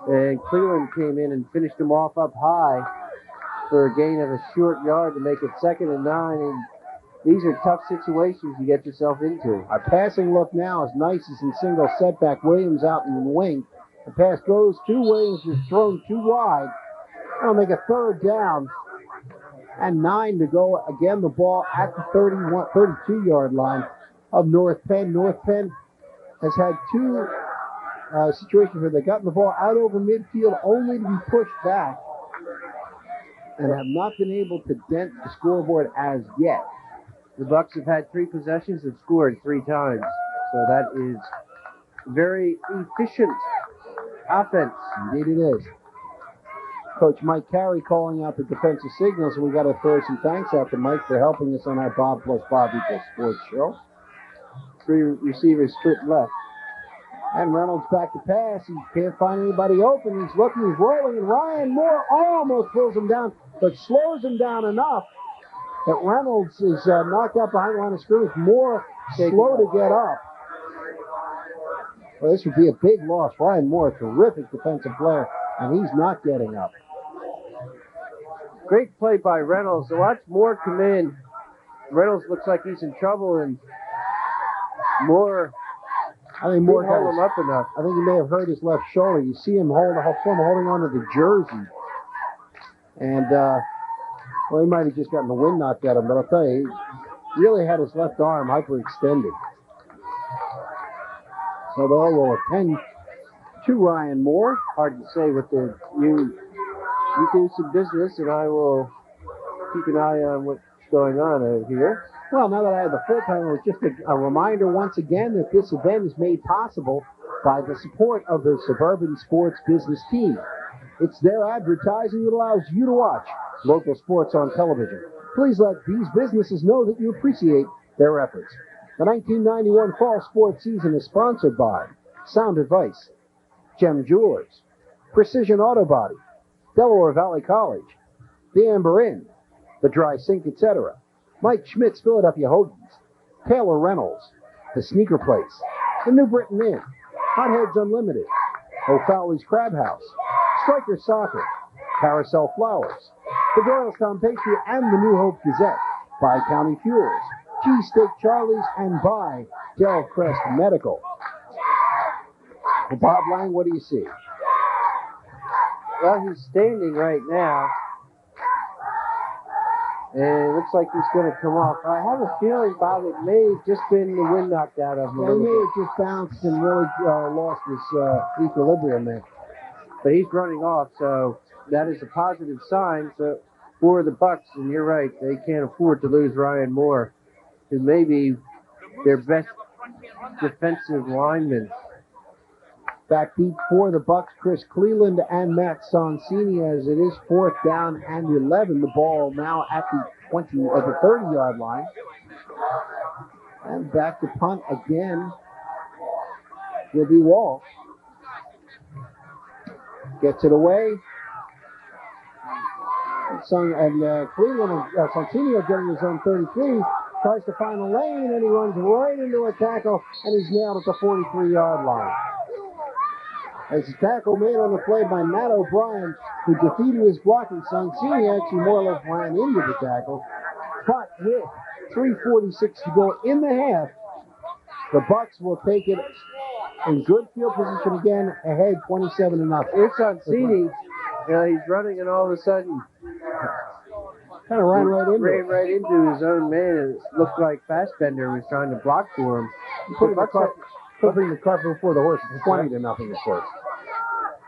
and Cleveland came in and finished him off up high for a gain of a short yard to make it 2nd and 9, and these are tough situations you get yourself into. Our passing look now is nice as in single setback. Williams out in the wing. The pass goes to Williams, is thrown too wide. That'll make a 3rd down. And 9 to go. Again, the ball at the 32-yard line of North Penn. North Penn has had 2 situations where they've gotten the ball out over midfield only to be pushed back and have not been able to dent the scoreboard as yet. The Bucks have had 3 possessions and scored 3 times. So that is very efficient offense. Indeed it is. Coach Mike Carey calling out the defensive signals, and we got to throw some thanks out to Mike for helping us on our Bob plus Bob equals Sports show. 3 receivers split left. And Reynolds back to pass. He can't find anybody open. He's looking, he's rolling, and Ryan Moore almost pulls him down, but slows him down enough that Reynolds is knocked out behind the line of scrimmage. Moore slow to get up. Well, this would be a big loss. Ryan Moore, a terrific defensive player, and he's not getting up. Great play by Reynolds. So watch Moore come in. Reynolds looks like he's in trouble, and Moore, I think Moore didn't hold him up enough. I think he may have hurt his left shoulder. You see him holding on to the jersey. And, well, he might have just gotten the wind knocked at him, but I'll tell you, he really had his left arm hyperextended. So they'll roll a 10 to Ryan Moore. Hard to say what you do some business, and I will keep an eye on what's going on over here. Well, now that I have the full time, it was just a reminder once again that this event is made possible by the support of the Suburban Sports Business Team. It's their advertising that allows you to watch local sports on television. Please let these businesses know that you appreciate their efforts. The 1991 fall sports season is sponsored by Sound Advice, Gem Jewelers, Precision Auto Body, Delaware Valley College, the Amber Inn, the Dry Sink, etc., Mike Schmidt's Philadelphia Hoagies, Taylor Reynolds, the Sneaker Place, the New Britain Inn, Hotheads Unlimited, O'Fowley's Crab House, Striker Soccer, Carousel Flowers, the Doylestown Patriot and the New Hope Gazette, by County Fuels, Cheesesteak Charlie's, and by Del Crest Medical. Well, Bob Lang, what do you see? Well, he's standing right now, and it looks like he's going to come off. I have a feeling, Bob, it may have just been the wind knocked out of him. Yeah, he may have just bounced and really lost his equilibrium there. But he's running off, so that is a positive sign for the Bucks. And you're right, they can't afford to lose Ryan Moore, who may be their best defensive lineman. Back deep for the Bucks, Chris Cleveland and Matt Sonsini, as it is 4th down and 11. The ball now at the 30-yard line. And back to punt again will be Walsh. Gets it away. Cleveland and Sonsini are getting his own 33. Tries to find a lane, and he runs right into a tackle, and he's nailed at the 43-yard line. As a tackle made on the play by Matt O'Brien, who defeated his blocking. Sonsini actually more or less ran into the tackle. But with 3:46 to go in the half, the Bucks will take it in good field position again, ahead 27-0. It's Sonsini. He's running, and all of a sudden, kind of ran right into his own man. And it looked like Fassbender was trying to block for him. Putting the cart before the horse. 20-0, of course.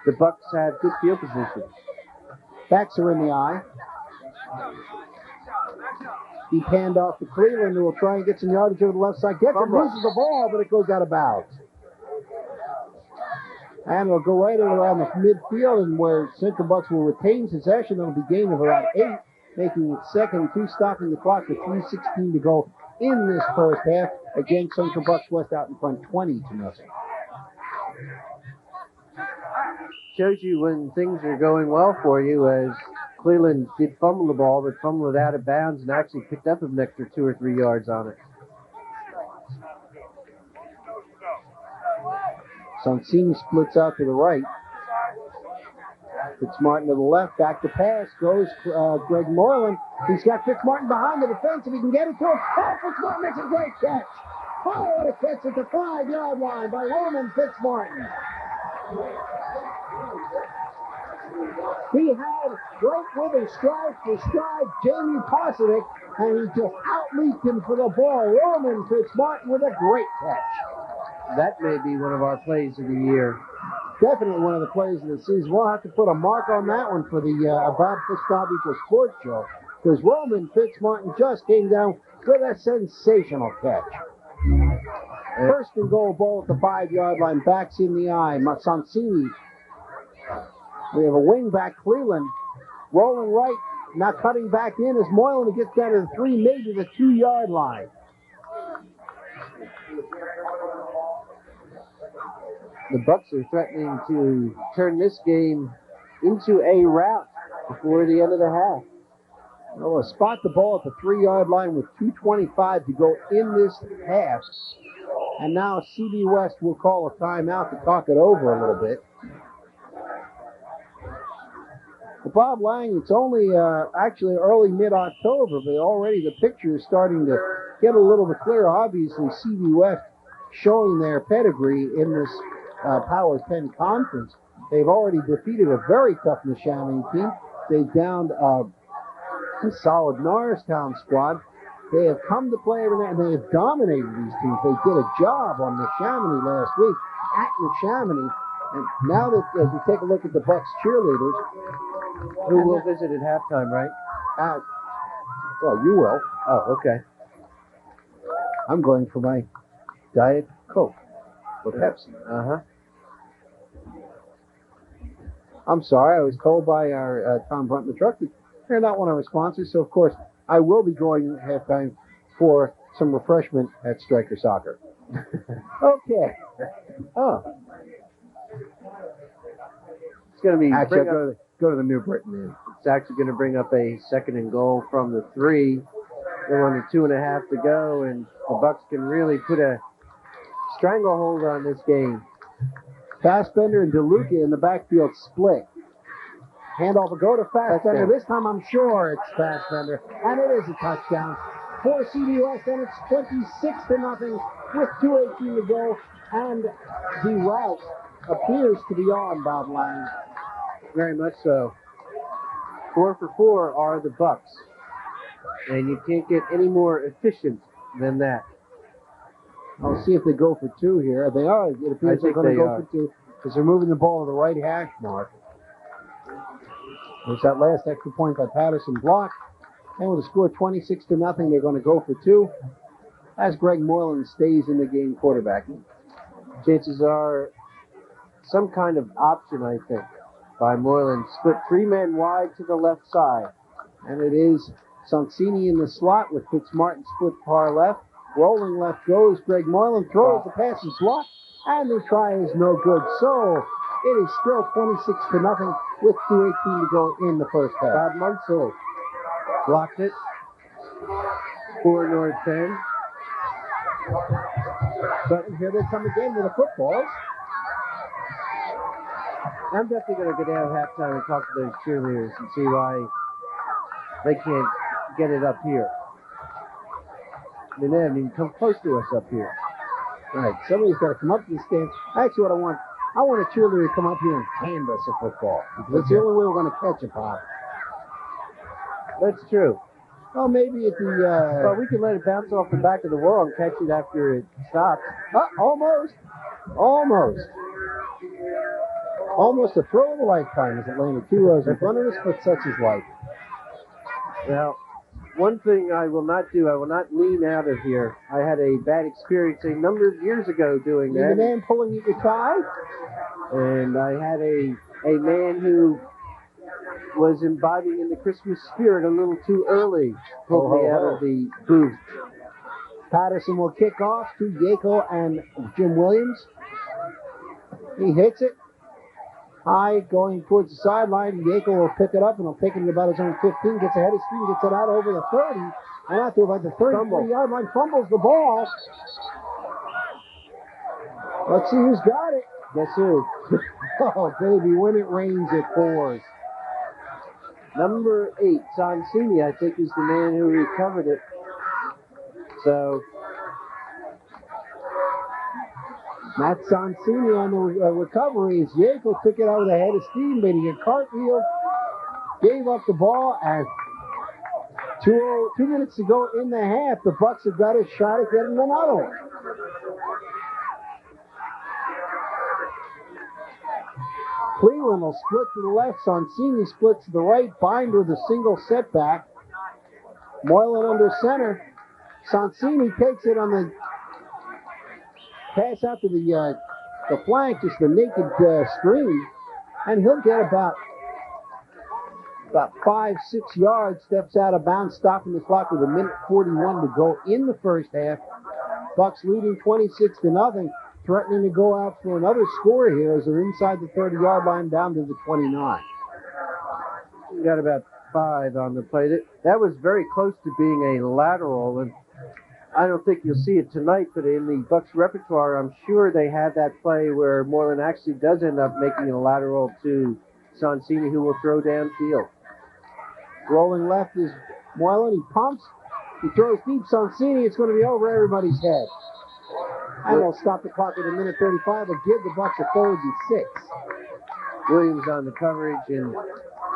The Bucks have good field position. Backs are in the eye. He panned off to Cleveland, who will try and get some yardage over the left side. Gets it, loses the ball, but it goes out of bounds. And it'll go right around the midfield, and where Central Bucks will retain possession, it'll be gain of around 8, making it second, 2 stopping the clock with 3:16 to go in this first half. Again, Central Bucks West out in front 20-0. Shows you when things are going well for you, as Cleveland did fumble the ball, but fumbled it out of bounds and actually picked up an extra 2 or 3 yards on it. Sonsini splits out to the right. Fitzmartin to the left. Back to pass goes Greg Moreland. He's got Fitzmartin behind the defense. If he can get it to him. Oh, Fitzmartin makes a great catch. Oh, what a catch at the 5-yard line by Roman Fitzmartin. He had right with him, stride for stride, Jamie Posidic, and he just outleaped him for the ball. Roman Fitzmartin with a great catch. That may be one of our plays of the year. Definitely one of the plays of the season. We'll have to put a mark on that one for the Bob Fitzbob Equals Sports Show, because Roman Fitzmartin just came down with a sensational catch. First and goal, ball at the 5-yard line, backs in the eye. Sonsini. We have a wing back, Cleveland, rolling right, now cutting back in as Moylan gets down to the 3, maybe the 2-yard line. The Bucks are threatening to turn this game into a rout before the end of the half. They'll spot the ball at the 3-yard line with 2:25 to go in this half. And now CB West will call a timeout to talk it over a little bit. Well, Bob Lang, it's only actually early mid-October, but already the picture is starting to get a little bit clearer. Obviously, CB West showing their pedigree in this Powers Penn Conference. They've already defeated a very tough Neshaminy team. They've downed a solid Norristown squad. They have come to play every night, and they have dominated these teams. They did a job on Neshaminy last week at Neshaminy. And now that as we take a look at the Bucks cheerleaders, who will visit at halftime, right? Well, you will. Oh, okay. I'm going for my Diet Coke or Pepsi. Uh-huh. I'm sorry, I was told by our Tom Brunt in the truck that they're not one of our sponsors, so of course I will be going at halftime for some refreshment at Striker Soccer. Okay. Oh. It's going to be... Actually, go to the New Britain Inn. It's actually going to bring up a 2nd and goal from the 3. They're under 2.5 to go, and the Bucks can really put a stranglehold on this game. Fassbender and DeLuca in the backfield split. Handoff will go to Fassbender. This time I'm sure it's Fassbender. And it is a touchdown for CB West, and it's 26-0 with 2:18 to go. And the route appears to be on, Bob Lang. Very much so. 4 for 4 are the Bucks. And you can't get any more efficient than that. I'll see if they go for 2 here. They are. It appears they're going to go for 2 because they're moving the ball to the right hash mark. There's that last extra point by Patterson blocked. And with a score 26-0, they're going to go for 2 as Greg Moylan stays in the game quarterbacking. Chances are some kind of option, I think, by Moylan. Split 3 men wide to the left side. And it is Sonsini in the slot with Fitzmartin split far left. Rolling left goes Greg Moylan, throws the pass is blocked, and the try is no good. So it is still 26-0 with 2:18 to go in the first half. Bob Munsell blocked it for North Penn. But here they come again with the footballs. I'm definitely going to go down at halftime and talk to those cheerleaders and see why they can't get it up here. I mean, they haven't even come close to us up here. Right, somebody's got to come up to this game. Actually, what I want a cheerleader to come up here and hand us a football. That's the only way we're going to catch a pop. That's true. Well, maybe at the... Well, we can let it bounce off the back of the wall and catch it after it stops. Almost. Almost a throw of a lifetime as it landed 2 rows in front of us, but such is life. Now, one thing I will not do, I will not lean out of here. I had a bad experience a number of years ago doing that. The man pulling at your tie? And I had a man who was imbibing in the Christmas spirit a little too early. Pulled me out of the booth. Patterson will kick off to Yako and Jim Williams. He hits it. High going towards the sideline. Yako will pick it up and he'll take it to about his own 15. Gets ahead of steam, gets it out over the 30. And out to about the 33-yard line. Fumbles the ball. Let's see who's got it. Guess who? Oh, baby, when it rains, it pours. Number 8, Sonsini, I think, is the man who recovered it. So, Matt Sonsini on the recovery as Yako took it out with a head of steam, made a cartwheel, gave up the ball, and 2 minutes to go in the half. The Bucks have got a shot at getting another one. Cleveland will split to the left. Sonsini splits to the right. Bind with a single setback. Moylan under center. Sonsini takes it on the pass out to the flank, just the naked screen, and he'll get about 5-6 yards. Steps out of bounds, stopping the clock with 1:41 to go in the first half. Bucks leading 26-0. Threatening to go out for another score here as they're inside the 30-yard line down to the 29. We got about 35 on the play. That was very close to being a lateral, and I don't think you'll see it tonight, but in the Bucks repertoire, I'm sure they had that play where Moreland actually does end up making a lateral to Sonsini, who will throw downfield. Rolling left is Moreland. He pumps. He throws deep. Sonsini. It's going to be over everybody's head. And they'll stop the clock at a minute 35, but give the Bucks a 3rd and 6. Williams on the coverage, and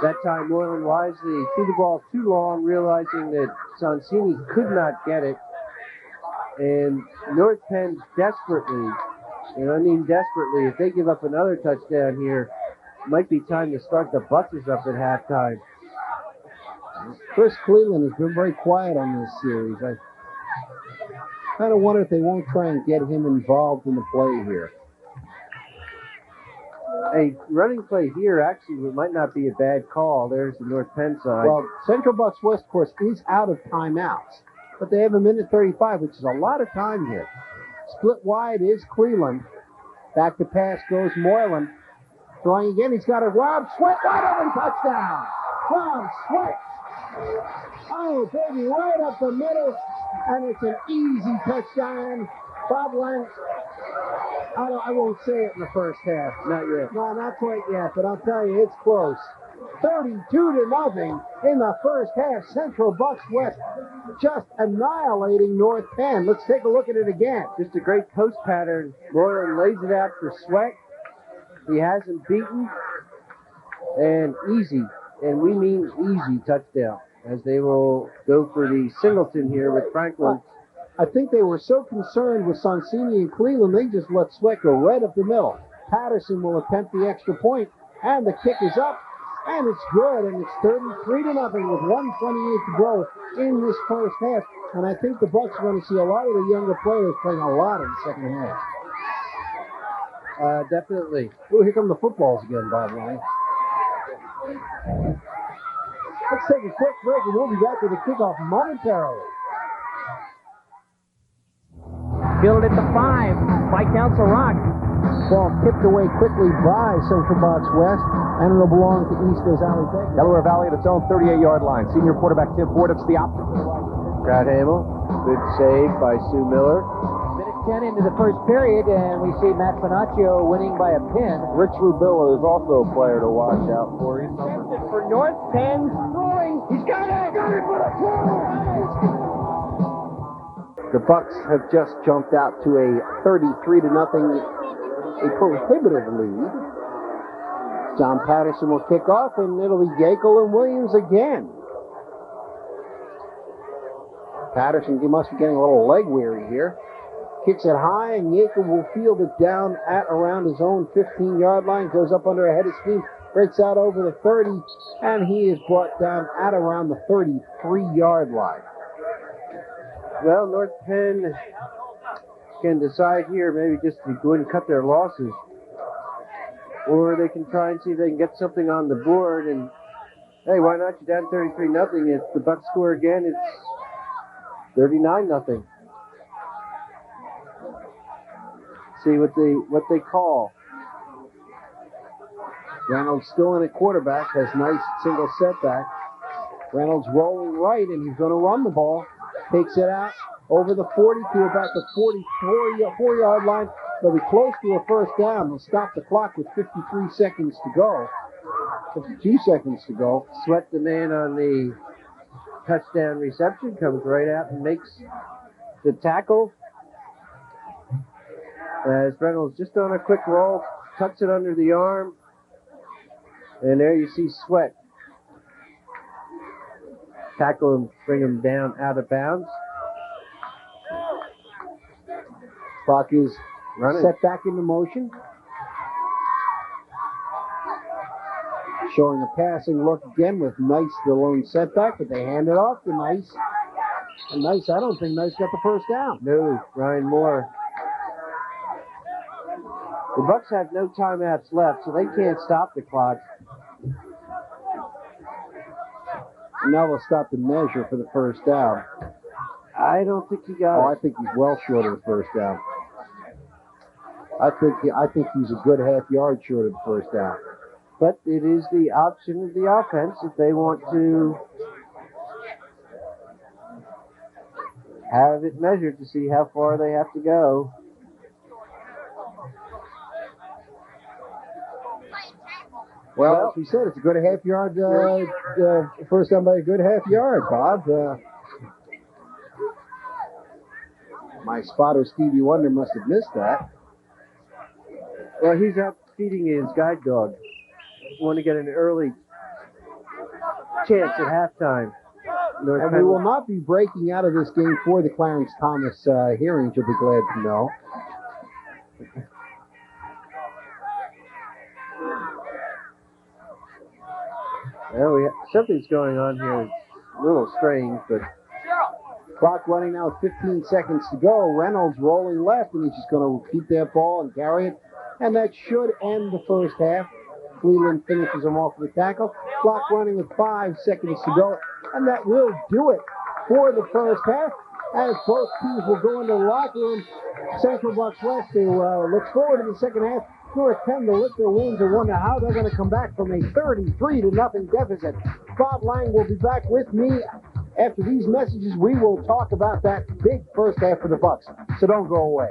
that time Moreland wisely threw the ball too long, realizing that Sonsini could not get it. And North Penn desperately, and I mean desperately, if they give up another touchdown here, it might be time to start the buses up at halftime. Chris Cleveland has been very quiet on this series. I kind of wonder if they won't try and get him involved in the play here. A running play here actually might not be a bad call. There's the North Penn side. Well, Central Bucks West, of course, is out of timeouts, but they have a minute 35, which is a lot of time here. Split wide is Cleveland. Back to pass goes Moreland. Throwing again, he's got a Rob Sweat wide open touchdown. Rob Sweat. Oh, baby, right up the middle, and it's an easy touchdown. Bob Lang, I won't say it in the first half. Not yet. No, not quite yet, but I'll tell you, it's close. 32-0 in the first half. Central Bucks West just annihilating North Penn. Let's take a look at it again. Just a great post pattern. Moreland lays it out for Sweat. He has him beaten. And easy, and we mean easy touchdown, as they will go for the Singleton here with Franklin. I think they were so concerned with Sonsini and Cleveland, they just let Sweat go right up the middle. Patterson will attempt the extra point, and the kick is up, and it's good, and it's 33-0 with 1:28 to go in this first half. And I think the Bucks are going to see a lot of the younger players playing a lot in the second half. Definitely. Oh, here come the footballs again, by the way. Let's take a quick break, and we'll be back with the kickoff momentarily. Fielded at the 5 by Council Rock. Ball tipped away quickly by Central Bucks West, and it'll belong to Easters Alley Bay. Delaware Valley at its own 38-yard line. Senior quarterback Tim Ford, it's the opposite to the right. Brad Hamill, good save by Sue Miller. Minute 10 into the first period, and we see Matt Finaccio winning by a pin. Rich Rubilla is also a player to watch out for. He's Attempted for North Penn, throwing. He's got it for the throw. The Bucks have just jumped out to a 33-0, a prohibitive lead. John Patterson will kick off, and it'll be Gakel and Williams again. Patterson must be getting a little leg weary here. Kicks it high, and Yakel will field it down at around his own 15-yard line. Goes up under a head of steam, breaks out over the 30, and he is brought down at around the 33-yard line. Well, North Penn can decide here maybe just to go and cut their losses. Or they can try and see if they can get something on the board. And, hey, why not? You're down 33-0. If the Bucks score again, it's 39-0. See what they call. Reynolds still in at quarterback, has nice single setback. Reynolds rolling right, and he's going to run the ball. Takes it out over the 40 to about the 44-yard line. They'll be close to a first down. They'll stop the clock with 53 seconds to go. 52 seconds to go. Sweat, the man on the touchdown reception, comes right out and makes the tackle. As Reynolds just on a quick roll, tucks it under the arm. And there you see Sweat. Tackle him, bring him down out of bounds. Clock is running. Set back into motion. Showing a passing look again with Nice, the lone setback, but they hand it off to Nice. And Nice, I don't think Nice got the first down. No, Ryan Moore. The Bucks have no timeouts left, so they can't stop the clock. And now they'll stop the measure for the first down. I don't think he got I think he's well short of the first down. I think he's a good half yard short of the first down. But it is the option of the offense if they want to have it measured to see how far they have to go. Well, as we said, it's a good half-yard, first down by a good half-yard, Bob. My spotter, Stevie Wonder, must have missed that. Well, he's out feeding his guide dog. Want to get an early chance at halftime. And we will not be breaking out of this game for the Clarence Thomas hearings, you'll be glad to know. Well, something's going on here. It's a little strange, but... Clock running now with 15 seconds to go. Reynolds rolling left, and he's just going to keep that ball and carry it. And that should end the first half. Cleveland finishes him off with a tackle. Clock running with 5 seconds to go. And that will do it for the first half. As both teams will go into the locker room. Central Bucks West to look forward to the second half. North Penn to lift their wings and wonder how they're going to come back from a 33-0 deficit. Bob Lang will be back with me. After these messages, we will talk about that big first half for the Bucks. So don't go away.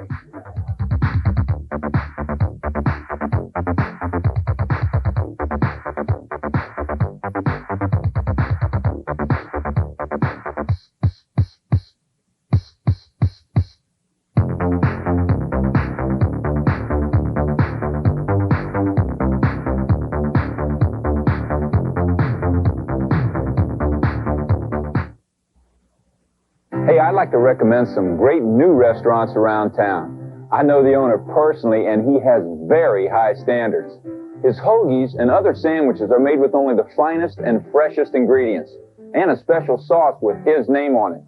Hey, I'd like to recommend some great new restaurants around town. I know the owner personally, and he has very high standards. His hoagies and other sandwiches are made with only the finest and freshest ingredients, and a special sauce with his name on it.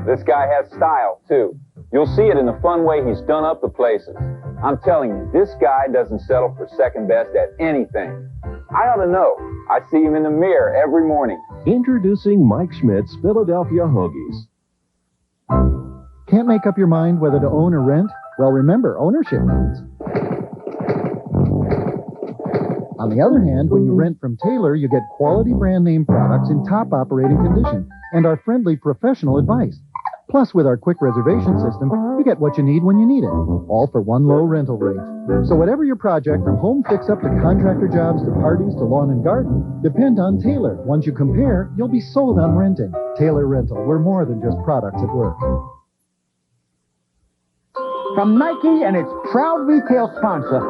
This guy has style, too. You'll see it in the fun way he's done up the places. I'm telling you, this guy doesn't settle for second best at anything. I ought to know. I see him in the mirror every morning. Introducing Mike Schmidt's Philadelphia Hoagies. Can't make up your mind whether to own or rent? Well, remember, ownership means. On the other hand, when you rent from Taylor, you get quality brand name products in top operating condition and our friendly professional advice. Plus, with our quick reservation system, you get what you need when you need it, all for one low rental rate. So whatever your project, from home fix-up to contractor jobs to parties to lawn and garden, depend on Taylor. Once you compare, you'll be sold on renting. Taylor Rental, we're more than just products at work. From Nike and its proud retail sponsor,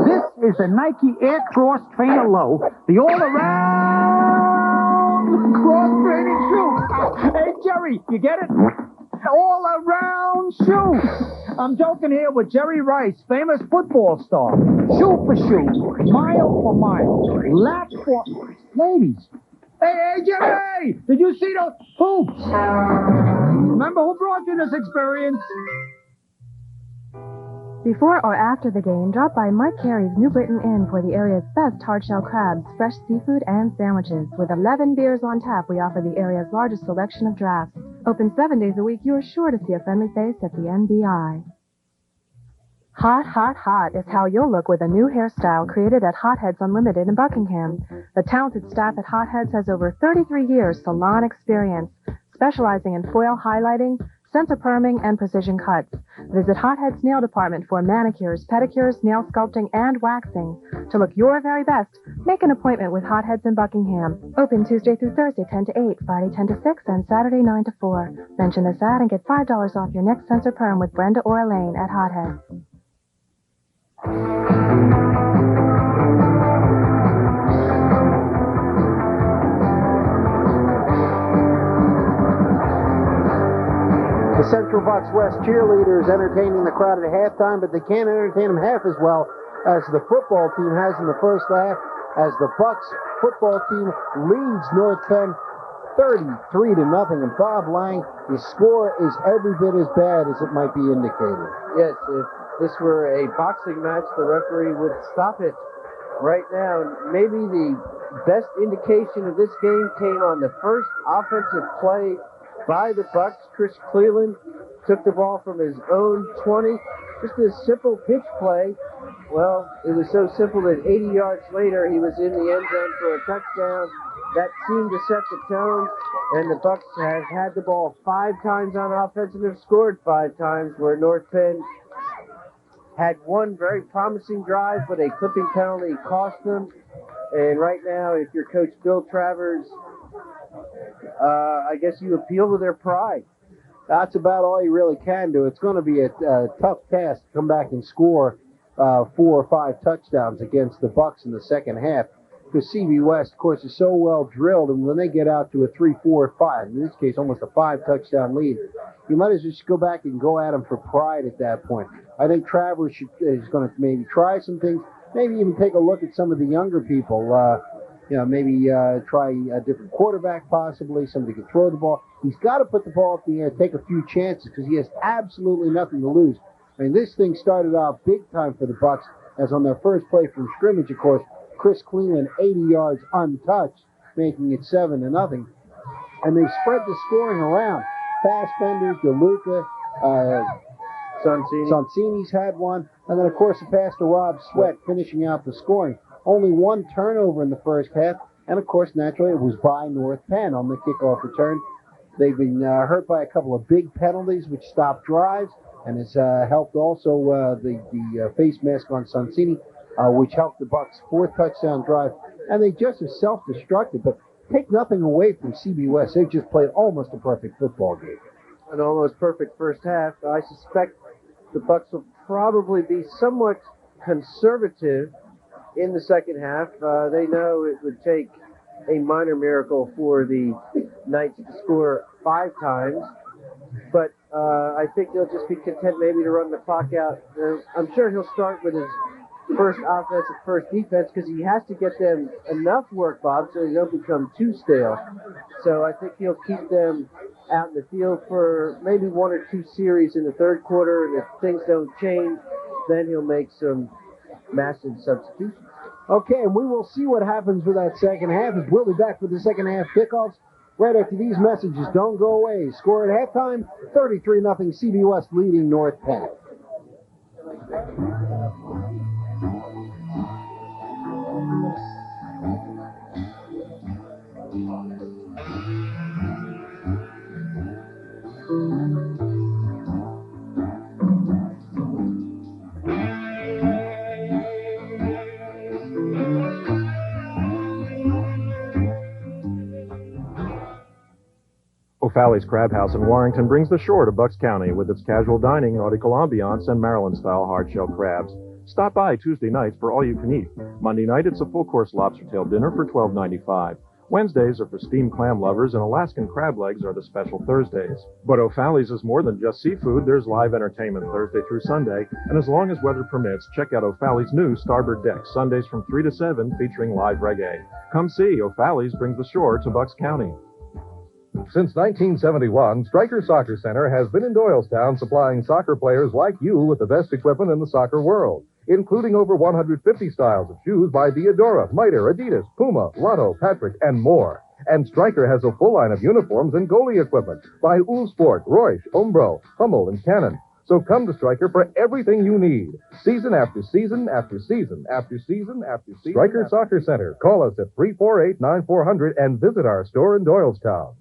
this is the Nike Air Cross Trainer Low, the all-around cross-training shoe. Hey, Jerry, you get it? All-around shoe. I'm joking here with Jerry Rice, famous football star. Shoe for shoe, mile for mile, lap for... Ladies. Hey, Jerry! Did you see those hoops? Remember who brought you this experience? Before or after the game, drop by Mike Carey's New Britain Inn for the area's best hard-shell crabs, fresh seafood, and sandwiches. With 11 beers on tap, we offer the area's largest selection of drafts. Open 7 days a week, you are sure to see a friendly face at the NBI. Hot, hot, hot is how you'll look with a new hairstyle created at Hotheads Unlimited in Buckingham. The talented staff at Hotheads has over 33 years salon experience, specializing in foil highlighting, center perming, and precision cuts. Visit Hothead's Nail Department for manicures, pedicures, nail sculpting, and waxing. To look your very best, make an appointment with Hotheads in Buckingham. Open Tuesday through Thursday 10 to 8, Friday 10 to 6, and Saturday 9 to 4. Mention this ad and get $5 off your next censor perm with Brenda or Elaine at Hotheads. The Central Bucks West cheerleaders entertaining the crowd at halftime, but they can't entertain them half as well as the football team has in the first half, as the Bucks football team leads North Penn 33-0. And Bob Lang, the score is every bit as bad as it might be indicated. Yes, if this were a boxing match, the referee would stop it right now. Maybe the best indication of this game came on the first offensive play by the Bucks. Chris Cleveland took the ball from his own 20. Just a simple pitch play, Well, it was so simple that 80 yards later, he was in the end zone for a touchdown. That seemed to set the tone, and the Bucks have had the ball 5 times on offense and have scored 5 times, where North Penn had one very promising drive, but a clipping penalty cost them. And right now, if you're Coach Bill Travers, I guess you appeal to their pride. That's about all you really can do. It's going to be a tough task to come back and score 4 or 5 touchdowns against the Bucks in the second half. Because CB West, of course, is so well drilled, and when they get out to a 3, 4, 5, in this case, almost a 5-touchdown lead, you might as well just go back and go at them for pride at that point. I think Travers is going to maybe try some things, maybe even take a look at some of the younger people. Maybe try a different quarterback possibly, somebody can throw the ball. He's got to put the ball up in the air, take a few chances, because he has absolutely nothing to lose. I mean, this thing started out big time for the Bucks, as on their first play from scrimmage, of course, Chris Cleveland 80 yards untouched, making it 7-0. And they spread the scoring around. Fassbender, DeLuca, Sonsini's had one, and then, of course, a pass to Rob Sweat finishing out the scoring. Only 1 turnover in the first half, and, of course, naturally, it was by North Penn on the kickoff return. They've been hurt by a couple of big penalties, which stopped drives, and has helped also the face mask on Sonsini, which helped the Bucks' 4th touchdown drive. And they just are self-destructive, but take nothing away from CB West. They've just played almost a perfect football game. An almost perfect first half. I suspect the Bucks will probably be somewhat conservative in the second half. They know it would take a minor miracle for the Knights to score 5 times, but I think they'll just be content maybe to run the clock out. I'm sure he'll start with his first offense and first defense, because he has to get them enough work, Bob, so they don't become too stale. So I think he'll keep them out in the field for maybe 1 or 2 series in the third quarter, and if things don't change, then he'll make some massive substitutions. Okay, and we will see what happens with that second half, as we'll be back with the second half kickoffs right after these messages. Don't go away. Score at halftime, 33-0 CB West leading North Penn. O'Falley's Crab House in Warrington brings the shore to Bucks County with its casual dining, nautical ambiance, and Maryland-style hard-shell crabs. Stop by Tuesday nights for all-you-can-eat. Monday night, it's a full-course lobster tail dinner for $12.95. Wednesdays are for steamed clam lovers, and Alaskan crab legs are the special Thursdays. But O'Falley's is more than just seafood. There's live entertainment Thursday through Sunday, and as long as weather permits, check out O'Falley's new Starboard Deck, Sundays from 3 to 7, featuring live reggae. Come see, O'Falley's brings the shore to Bucks County. Since 1971, Stryker Soccer Center has been in Doylestown supplying soccer players like you with the best equipment in the soccer world, including over 150 styles of shoes by Diadora, Mitre, Adidas, Puma, Lotto, Patrick, and more. And Stryker has a full line of uniforms and goalie equipment by Uhlsport, Reusch, Umbro, Hummel, and Cannon. So come to Stryker for everything you need, season after season after season after season after season. Stryker Soccer Center. Call us at 348-9400 and visit our store in Doylestown.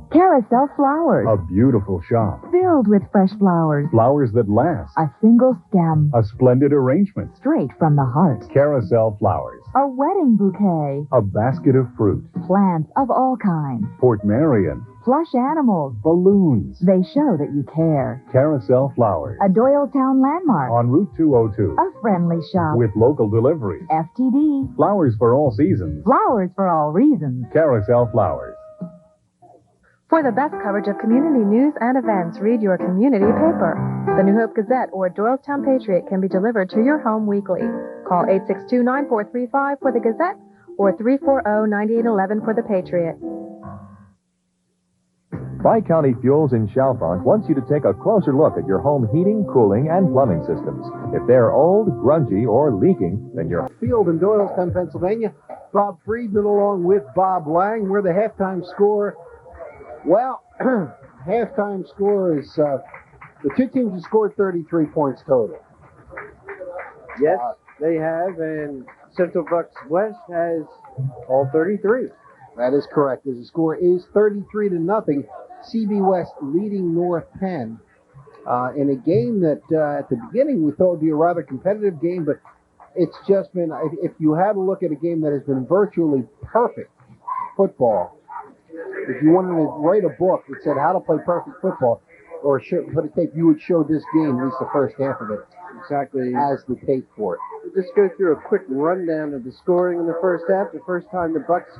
Carousel Flowers. A beautiful shop. Filled with fresh flowers. Flowers that last. A single stem. A splendid arrangement. Straight from the heart. Carousel Flowers. A wedding bouquet. A basket of fruit. Plants of all kinds. Port Marion. Plush animals. Balloons. They show that you care. Carousel Flowers. A Doylestown landmark. On Route 202. A friendly shop. With local delivery. FTD. Flowers for all seasons. Flowers for all reasons. Carousel Flowers. For the best coverage of community news and events, read your community paper. The New Hope Gazette or Doylestown Patriot can be delivered to your home weekly. Call 862-9435 for the Gazette or 340-9811 for the Patriot. Tri-County Fuels in Chalfont wants you to take a closer look at your home heating, cooling, and plumbing systems. If they're old, grungy, or leaking, then you're... Field in Doylestown, Pennsylvania. Bob Friedman along with Bob Lang. We're the halftime score. Well, halftime score is the two teams have scored 33 points total. Yes, they have, and Central Bucks West has all 33. That is correct. The score is 33-0. CB West leading North Penn in a game that at the beginning we thought would be a rather competitive game, but it's just been, if you had to look at a game that has been virtually perfect football, if you wanted to write a book that said how to play perfect football, or put a tape, you would show this game, at least the first half of it, exactly as the tape for it. We'll just go through a quick rundown of the scoring in the first half. The first time the Bucks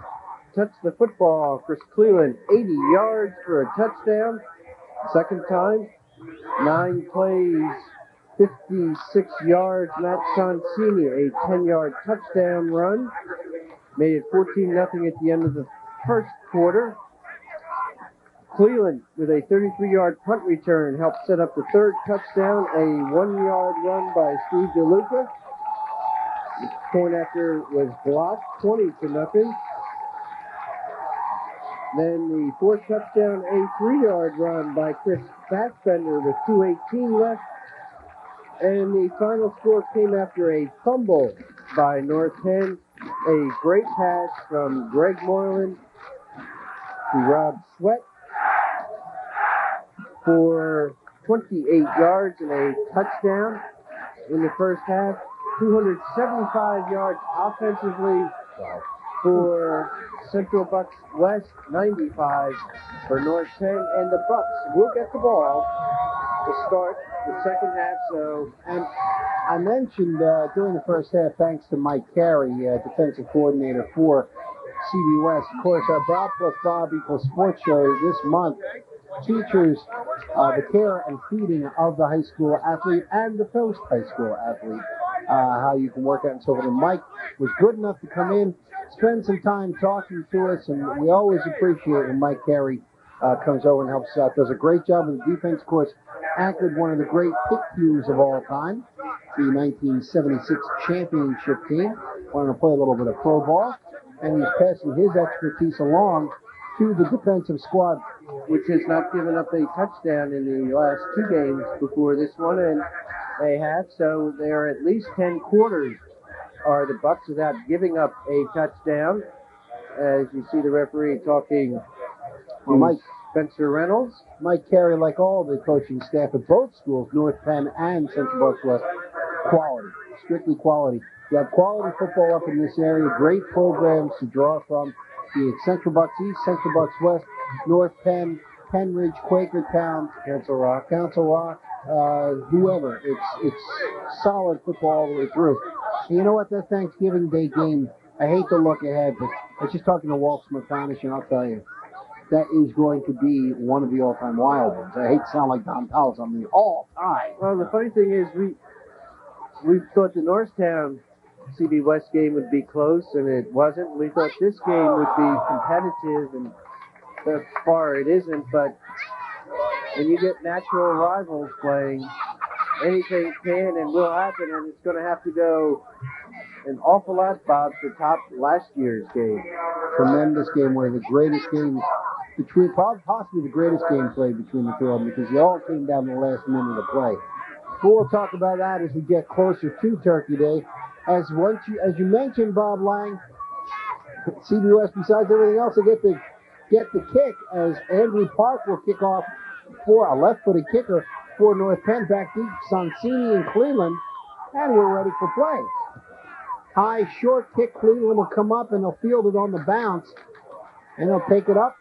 touched the football, Chris Cleveland, 80 yards for a touchdown. The second time, 9 plays, 56 yards. Matt Sonsini, a 10-yard touchdown run. Made it 14-0 at the end of the first quarter. Cleveland, with a 33-yard punt return, helped set up the third touchdown, a 1-yard run by Steve DeLuca. The point after was blocked, 20-0. Then the fourth touchdown, a 3-yard run by Chris Fassbender with 2:18 left. And the final score came after a fumble by North Penn. A great pass from Greg Moylan to Rob Sweat for 28 yards and a touchdown in the first half. 275 yards offensively for Central Bucks West, 95 for North Penn, and the Bucks will get the ball to start the second half. So, and I mentioned during the first half, thanks to Mike Carey, defensive coordinator for CB West. Of course, our Bob Plus Bob equals Sports Show this month features the care and feeding of the high school athlete and the post high school athlete. How you can work out and so forth. And Mike was good enough to come in, spend some time talking to us, and we always appreciate when Mike Carey comes over and helps us out. Does a great job with the defense. Of course, anchored one of the great pick teams of all time, the 1976 championship team. Wanted to play a little bit of pro ball, and he's passing his expertise along to the defensive squad, which has not given up a touchdown in the last 2 games before this one, and they have, so they're at least 10 quarters are the Bucks without giving up a touchdown. As you see the referee talking to Mike Spencer Reynolds. Mike Carey, like all the coaching staff at both schools, North Penn and Central Bucks West, quality, strictly quality. You have quality football up in this area, great programs to draw from. Be it Central Bucks East, Central Bucks West, North Penn, Penn Ridge, Quakertown, Council Rock, whoever. It's solid football all the way through. And you know what, that Thanksgiving Day game, I hate to look ahead, but I was just talking to Walt McConish, and I'll tell you, that is going to be one of the all-time wild ones. I hate to sound like Don Powell, I'm the all-time. Well, the funny thing is, we thought the Norristown CB West game would be close, and it wasn't. We thought this game would be competitive, and thus far it isn't. But when you get natural rivals playing, anything can and will happen, and it's going to have to go an awful lot, Bob, to top last year's game. Tremendous game, one of the greatest games between, possibly the greatest game played between the two of them, because they all came down to the last minute of play. But we'll talk about that as we get closer to Turkey Day. As you mentioned, Bob Lang, CB West, besides everything else, they get the kick as Andrew Park will kick off for a left-footed kicker for North Penn. Back deep, Sonsini and Cleveland, and we're ready for play. High, short kick. Cleveland will come up and he'll field it on the bounce, and he'll take it up,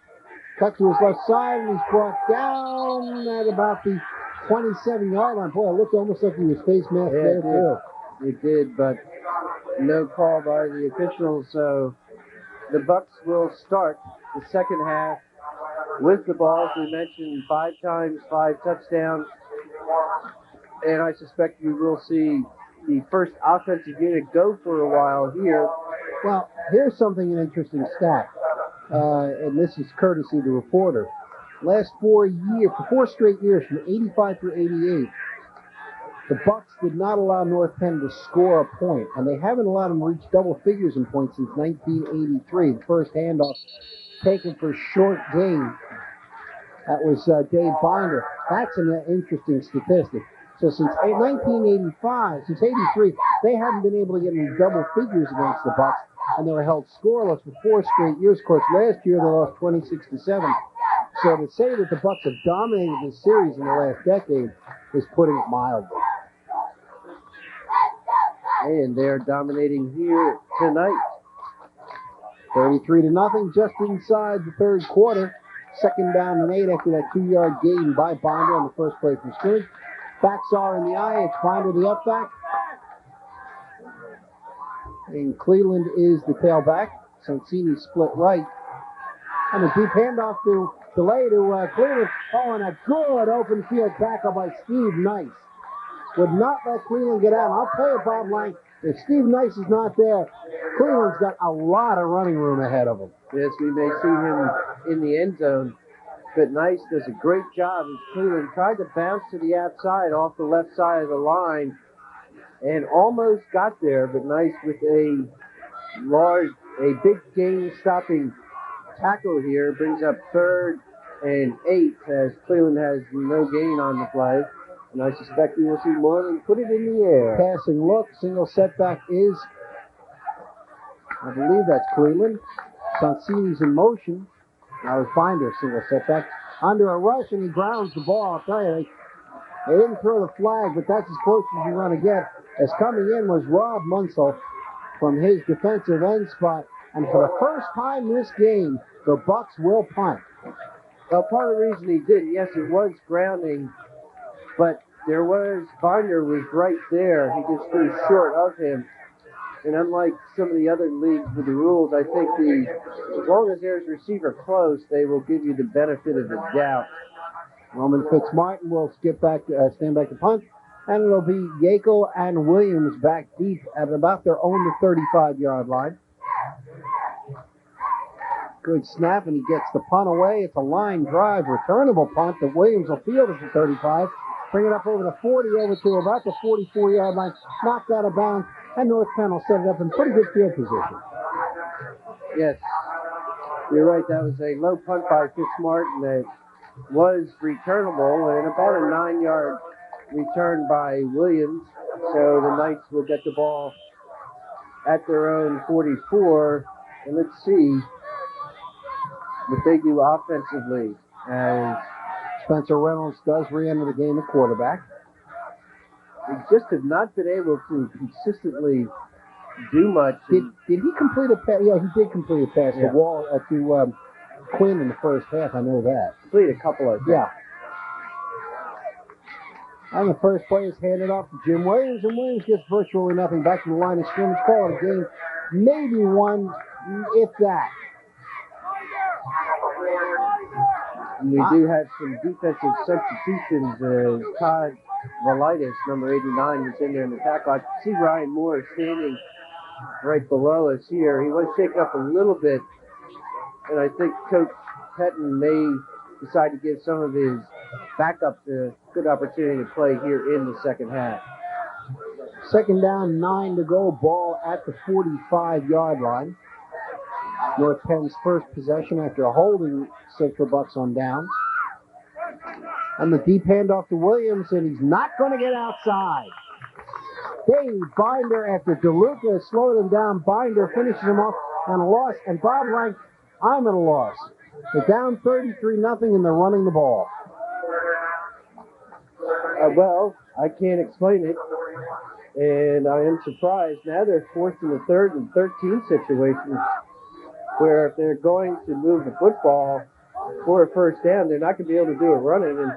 cut to his left side, and he's brought down at about the 27-yard line. Boy, it looked almost like he was face masked there too. It did, but no call by the officials. So the Bucks will start the second half with the ball. As we mentioned, 5 times, 5 touchdowns. And I suspect we will see the first offensive unit go for a while here. Well, here's an interesting stat, and this is courtesy of the reporter. Last 4 straight years, from 85 through 88, the Bucks did not allow North Penn to score a point, and they haven't allowed them to reach double figures in points since 1983. The first handoff taken for short gain. That was Dave Binder. That's an interesting statistic. So since 1985, since 83, they haven't been able to get any double figures against the Bucks, and they were held scoreless for 4 straight years. Of course, last year they lost 26-7. So to say that the Bucks have dominated this series in the last decade is putting it mildly. And they're dominating here tonight. 33-0, just inside the third quarter. Second down and 8 after that 2-yard gain by Binder on the first play from scrimmage. Backs are in the eye. It's Binder the up back. And Cleveland is the tailback. Sonsini split right. And a deep handoff to delay to Cleveland. Oh, and a good open field tackle by Steve Nice. Would not let Cleveland get out. And I'll tell you, Bob Lang, if Steve Nice is not there, Cleveland's got a lot of running room ahead of them. Yes, we may see him in the end zone. But Nice does a great job as Cleveland tried to bounce to the outside off the left side of the line and almost got there, but Nice with a big game stopping tackle here brings up 3rd and 8 as Cleveland has no gain on the play. And I suspect we will see more than put it in the air. Passing look, single setback is, I believe that's Cleveland. Sonsini's in motion. Now his Binder, single setback. Under a rush, and he grounds the ball. I'll tell you, they didn't throw the flag, but that's as close as you're going to get. As coming in was Rob Munsell from his defensive end spot. And for the first time this game, the Bucks will punt. Well, part of the reason he did, yes, it was grounding, but Binder was right there. He just threw short of him. And unlike some of the other leagues with the rules, I think as long as there's receiver close, they will give you the benefit of the doubt. Roman Fitzmartin will stand back to punt. And it'll be Yackel and Williams back deep at about their own 35-yard line. Good snap, and he gets the punt away. It's a line drive, returnable punt that Williams will field at the 35. Bring it up over the 40, over to about the 44-yard line. Knocked out of bounds, and North Penn will set it up in pretty good field position. Yes, you're right. That was a low punt by Fitzmartin that was returnable, and about a 9-yard return by Williams. So the Knights will get the ball at their own 44. And let's see what they do offensively as Spencer Reynolds does re-enter the game at quarterback. They just have not been able to consistently do much. Did he complete a pass? Yeah, he did complete a pass to Wall to Quinn in the first half. I know that. Complete a couple of. Yeah. And the first play is handed off to Jim Williams, and Williams gets virtually nothing. Back to the line of scrimmage, call it a game. Maybe one, if that. And we do have some defensive substitutions as Todd Valitis, number 89, is in there in the tackle. I see Ryan Moore standing right below us here. He was shaken up a little bit, and I think Coach Penn may decide to give some of his backup a good opportunity to play here in the second half. Second down, 9 to go. Ball at the 45-yard line. North Penn's first possession after holding Central Bucks on downs. And the deep handoff to Williams, and he's not going to get outside. Dave Binder, after DeLuca slowed him down, Binder finishes him off on a loss. And Bob Rank, I'm at a loss. They're down 33-0, and they're running the ball. Well, I can't explain it, and I am surprised. Now they're forced in the 3rd and 13 situation where if they're going to move the football for a first down, they're not going to be able to do it running, and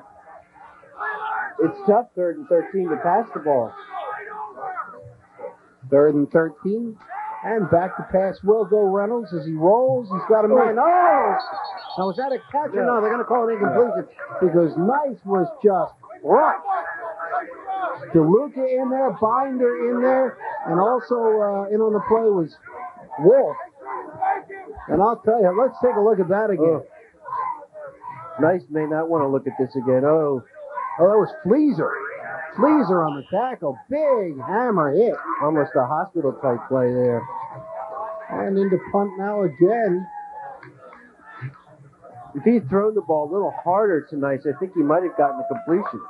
it's tough 3rd and 13 to pass the ball. 3rd and 13, and back to pass will go Reynolds as he rolls. He's got a man. Oh! Now, was that a catch or no? They're going to call it incompletion because Nice was just right. DeLuca in there, Binder in there, and also in on the play was Wolf. And I'll tell you, let's take a look at that again. Nice may not want to look at this again. Oh, that was Fleaser. Fleaser on the tackle. Big hammer hit. Almost a hospital-type play there. And into punt now again. If he had thrown the ball a little harder tonight, I think he might have gotten a completion.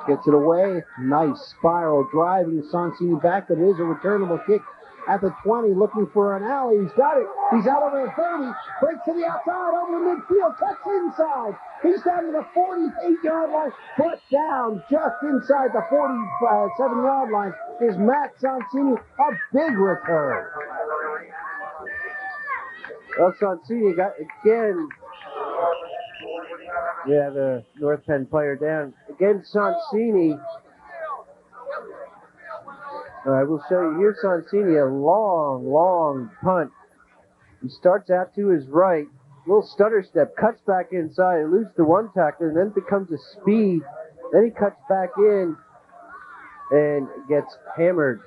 Gets it away. Nice spiral driving Sonsini back, but it is a returnable kick at the 20, looking for an alley. He's got it. He's out over the 30. Breaks to the outside, over the midfield, cuts inside. He's down to the 48-yard line, but down just inside the 47-yard line is Matt Sonsini. A big return. Well, Sonsini got, again, yeah, the North Penn player down. Again, Sonsini. I will show you here, Sonsini, a long punt. He starts out to his right, little stutter step, cuts back inside, eludes the one tackler, and then becomes a speed. Then he cuts back in and gets hammered.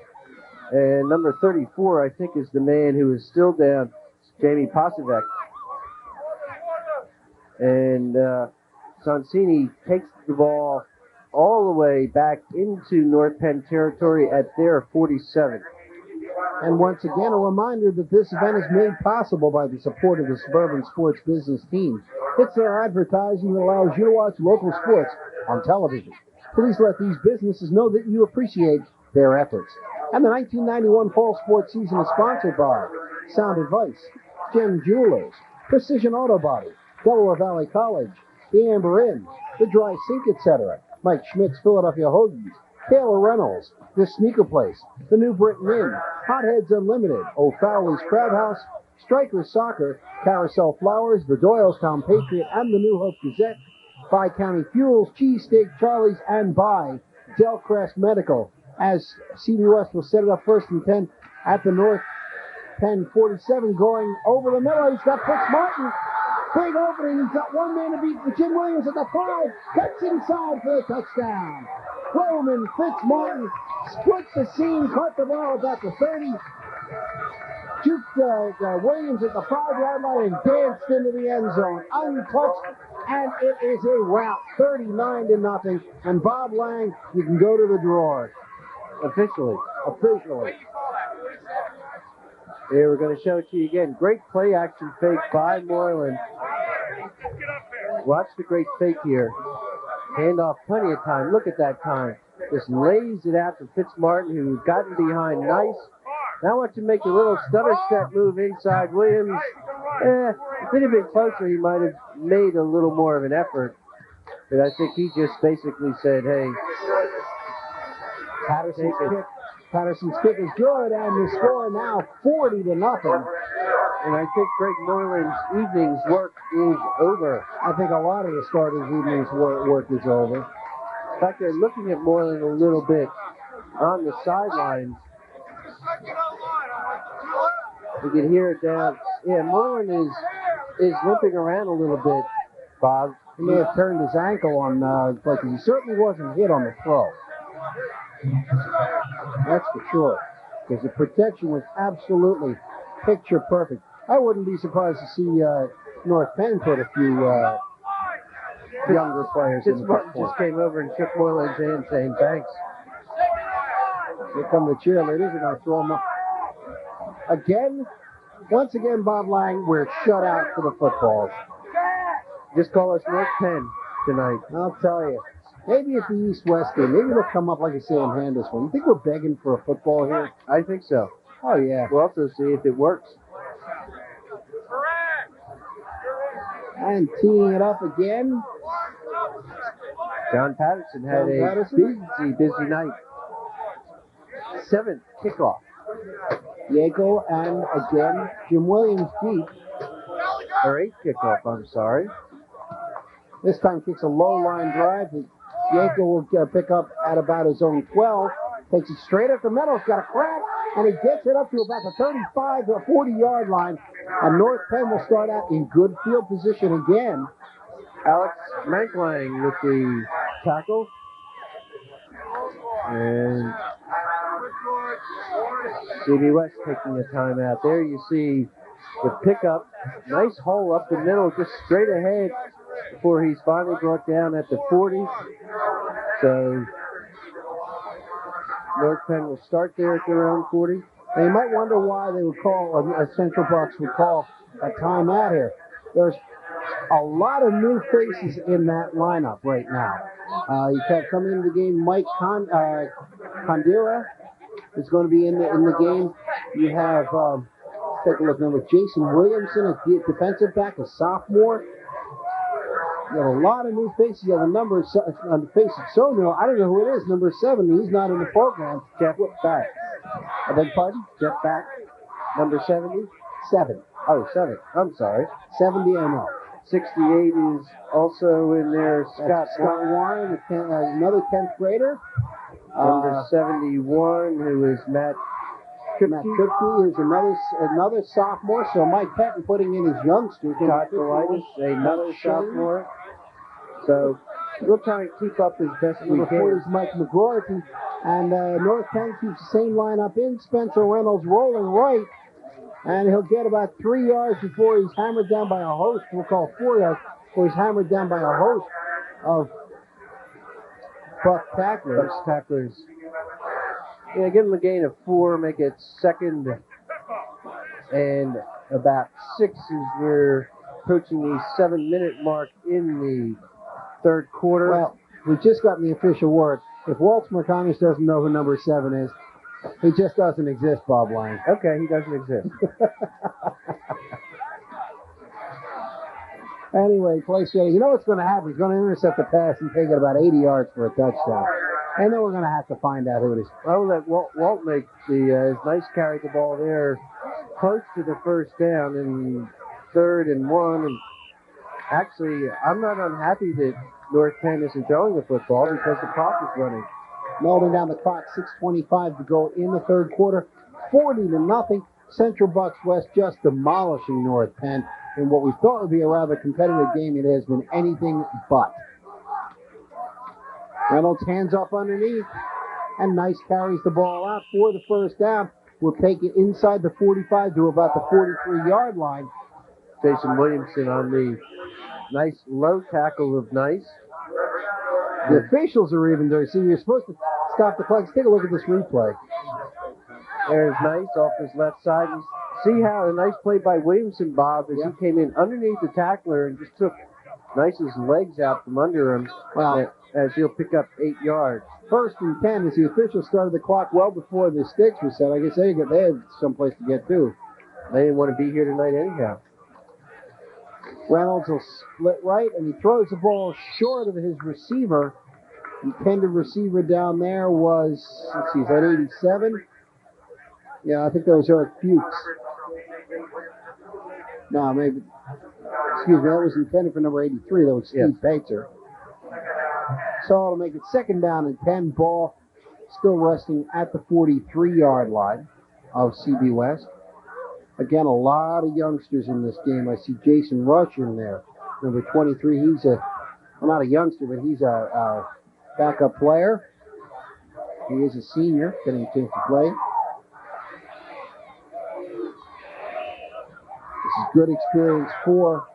And number 34, I think, is the man who is still down, Jamie Posavec. And Sonsini takes the ball all the way back into North Penn territory at their 47. And once again, a reminder that this event is made possible by the support of the Suburban Sports Business Team. It's their advertising that allows you to watch local sports on television. Please let these businesses know that you appreciate their efforts. And the 1991 fall sports season is sponsored by Sound Advice, Gem Jewelers, Precision Auto Body, Delaware Valley College, the Amber Inn, the Dry Sink, etc., Mike Schmidt's Philadelphia Hoagies, Taylor Reynolds, The Sneaker Place, the New Britain Inn, Hotheads Unlimited, O'Fowley's Crab House, Strikers Soccer, Carousel Flowers, the Doylestown Patriot, and the New Hope Gazette, by County Fuels, Cheesesteak Charlie's, and by Delcrest Medical. As CB West will set it up 1st and 10 at the North Penn 47, going over the middle. He's got Fitz Martin. Big opening. He's got one man to beat. Jim Williams at the 5. Cuts inside for the touchdown. Roman Fitzmartin splits the seam, caught the ball about the 30. Juked Williams at the 5-yard line and danced into the end zone, untouched, and it is a rout, 39-0. And Bob Lang, you can go to the drawers. Officially. Here we're going to show it to you again. Great play action fake by Moreland. Watch the great fake here. Handoff, plenty of time. Look at that time. Just lays it out to Fitzmartin, who's gotten behind nice. Now watch him make a little stutter step move inside. Williams, if it had been closer, he might have made a little more of an effort. But I think he just basically said, hey, Patterson's kick is good, and the score now 40-0. And I think Greg Moreland's evening's work is over. I think a lot of the starters' evening's work is over. In fact, they're looking at Moreland a little bit on the sidelines. You can hear it down. Yeah, Moreland is limping around a little bit, Bob. He may have turned his ankle on, but he certainly wasn't hit on the throw. That's for sure, because the protection was absolutely picture perfect. I wouldn't be surprised to see North Penn put a few younger players in the Martin just came over and shook Moreland's hand saying thanks. Here come the cheerleaders. They're going to throw him up. Once again, Bob Lang, we're shut out for the footballs. Just call us North Penn tonight. I'll tell you. Maybe at the East-West game, maybe they'll come up like a Sam Handis one. You think we're begging for a football here? I think so. Oh, yeah. We'll also see if it works. And teeing it up again. John Patterson had a busy night. 7th kickoff. Yako and again Jim Williams deep. Or 8th kickoff, I'm sorry. This time kicks a low line drive. Yako will pick up at about his own 12. Takes it straight up the middle. It's got a crack. And he gets it up to about the 35 to 40-yard line. And North Penn will start out in good field position again. Alex Manklang with the tackle. And CB West taking a timeout. There you see the pickup. Nice hole up the middle, just straight ahead before he's finally brought down at the 40. So North Penn will start there at their own 40. And you might wonder why they would call, Central Bucks would call a timeout here. There's A lot of new faces in that lineup right now. You have coming into the game, Mike Condira is going to be in the game. You have, take a look now, with Jason Williamson, a defensive back, a sophomore. You have a lot of new faces. You have a number on the face of so new. I don't know who it is. Number 7. He's not in the program. Jeff Back. I beg pardon? Jeff Back. Number 70? 7. Oh, 7. I'm sorry. 70, I know. 68 is also in there. Scott Warren, another 10th grader. Number 71, who is Matt Kripke is another sophomore. So Mike Patton putting in his youngsters. Todd Doylestown, another sophomore. So we'll try and keep up as best we Number can. 4 is Mike McGroarty. And North Penn keeps the same lineup in. Spencer Reynolds rolling right. And he'll get about 3 yards before he's hammered down by a host. We'll call 4 yards before he's hammered down by a host of Buck tacklers. Yeah, give him a gain of 4, make it 2nd and about 6 as we're approaching the 7-minute mark in the 3rd quarter. Well, we've just gotten the official word. If Walter McComish doesn't know who number 7 is, he just doesn't exist, Bob Lang. Okay, he doesn't exist. Anyway, place ready. You know what's going to happen? He's going to intercept the pass and take it about 80 yards for a touchdown. And then we're going to have to find out who it is. I will let Walt make his nice carry the ball there close to the first down in 3rd and 1. And actually, I'm not unhappy that North Penn isn't throwing the football because the clock is running. Melding down the clock, 6:25 to go in the 3rd quarter. 40-0. Central Bucks West just demolishing North Penn in what we thought would be a rather competitive game. It has been anything but. Reynolds hands up underneath, and Nice carries the ball out for the first down. We'll take it inside the 45 to about the 43-yard line. Jason Williamson on the nice low tackle of Nice. The officials are even there. See, you're supposed to stop the clock. Let's take a look at this replay. There's Nice off his left side. You see how a nice play by Williamson, Bob, as he came in underneath the tackler and just took Nice's legs out from under him. Well, as he'll pick up 8 yards. 1st and 10 as the officials started the clock well before the sticks were set. I guess they had someplace to get to. They didn't want to be here tonight anyhow. Reynolds will split right, and he throws the ball short of his receiver. Intended receiver down there was, let's see, is that 87? Yeah, I think that was Eric Fuchs. No, maybe, excuse me, that was intended for number 83. That was Steve Pater. So it'll make it 2nd down and 10. Ball still resting at the 43-yard line of CB West. Again, a lot of youngsters in this game. I see Jason Rush in there, number 23. He's not a youngster, but he's a backup player. He is a senior, getting a chance to play. This is good experience for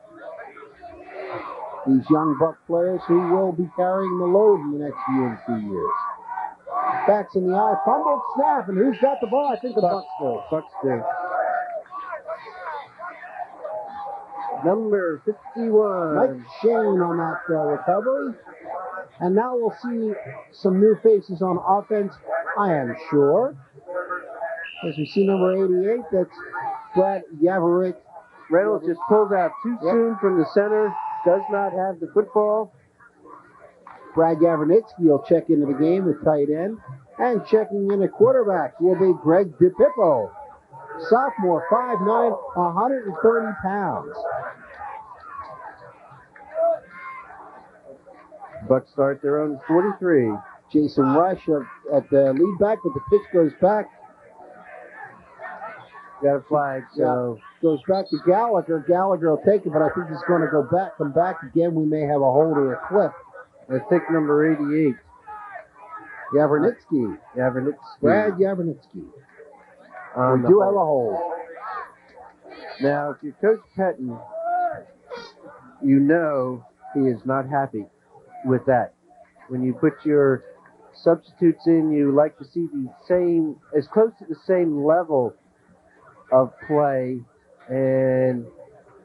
these young Buck players who will be carrying the load in the next year and 2 years. Backs in the eye, fumbled snap, and who's got the ball? I think the Bucks do. Bucks do. Number 51. Mike Shane on that recovery. And now we'll see some new faces on offense, I am sure. As we see number 88, that's Brad Yaverick. Reynolds just pulls out too soon from the center. Does not have the football. Brad Yavernitsky will check into the game with tight end. And checking in at quarterback will be Greg DePippo. Sophomore, 5'9", 130 pounds. Bucks start their own 43. Jason Rush at the lead back, but the pitch goes back. Got a flag, so goes back to Gallagher. Gallagher will take it, but I think he's going to come back again. We may have a hold or a clip. I think number 88. Yavernitsky. Brad Yavernitsky. We do have a hold. Now, if you're Coach Penn, you know he is not happy with that. When you put your substitutes in, you like to see the same, as close to the same level of play, and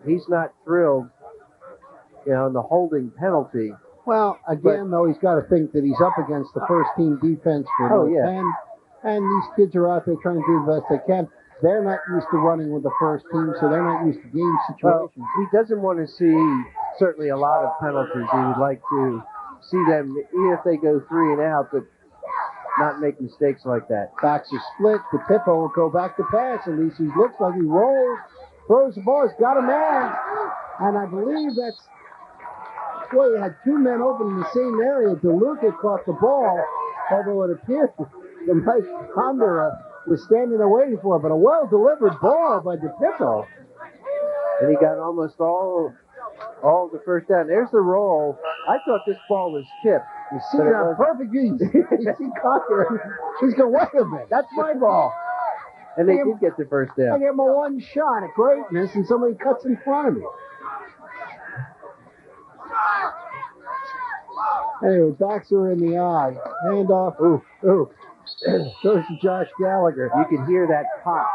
he's not thrilled on the holding penalty. Well, again, though, he's got to think that he's up against the first-team defense for North Penn, and these kids are out there trying to do the best they can. They're not used to running with the first team, so they're not used to game situations. Well, he doesn't want to see certainly a lot of penalties. He would like to see them, even if they go 3 and out, but not make mistakes like that. Backs are split. The Pippo will go back to pass. At least he looks like he rolls, throws the ball. He's got a man, and I believe that's. Boy, he had 2 men open in the same area. DeLuca caught the ball, although it appears that Mike Condor was standing there waiting for it, but a well-delivered ball by DePippo. And he got almost all the first down. There's the roll. I thought this ball was tipped. You see that perfect. You see Condor. He's going, wait a minute, that's my ball. And they did get the first down. I gave him a one shot at greatness, and somebody cuts in front of me. Anyway, backs are in the eye. Handoff. Ooh. Goes to Josh Gallagher. You can hear that pop.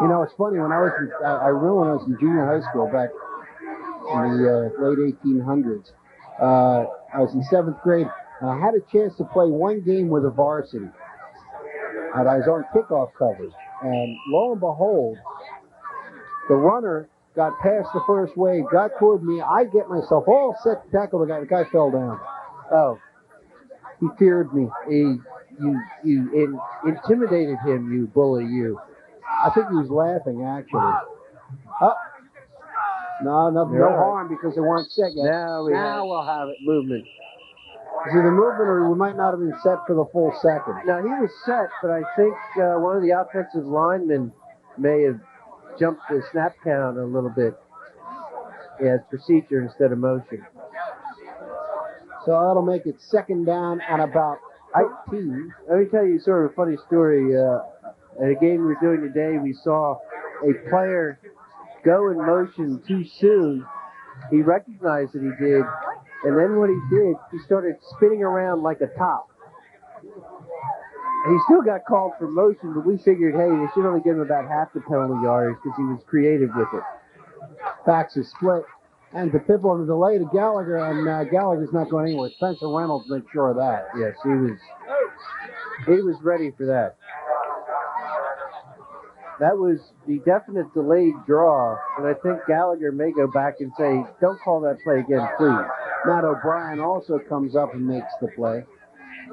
You know, it's funny. When I was in junior high school back in the late 1800s, I was in 7th grade, and I had a chance to play one game with a varsity. And I was on kickoff coverage. And lo and behold, the runner got past the first wave, got toward me. I get myself all set to tackle the guy. The guy fell down. Oh. He feared me. You intimidated him, you bully, you. I think he was laughing, actually. No harm because they weren't set yet. Now we'll have it. Movement. Is it a movement, or we might not have been set for the full second? No, he was set, but I think one of the offensive linemen may have jumped the snap count a little bit. Yeah, it's procedure instead of motion. So that'll make it 2nd down and about 13. Let me tell you sort of a funny story. At a game we were doing today, we saw a player go in motion too soon. He recognized that he did, and then what he did, he started spinning around like a top. He still got called for motion, but we figured, hey, they should only give him about half the penalty yardage because he was creative with it. Backs are split. And the Pippo on the delay to Gallagher, and Gallagher's not going anywhere. Spencer Reynolds makes sure of that. Yes, he was ready for that. That was the definite delayed draw, and I think Gallagher may go back and say, don't call that play again, please. Matt O'Brien also comes up and makes the play.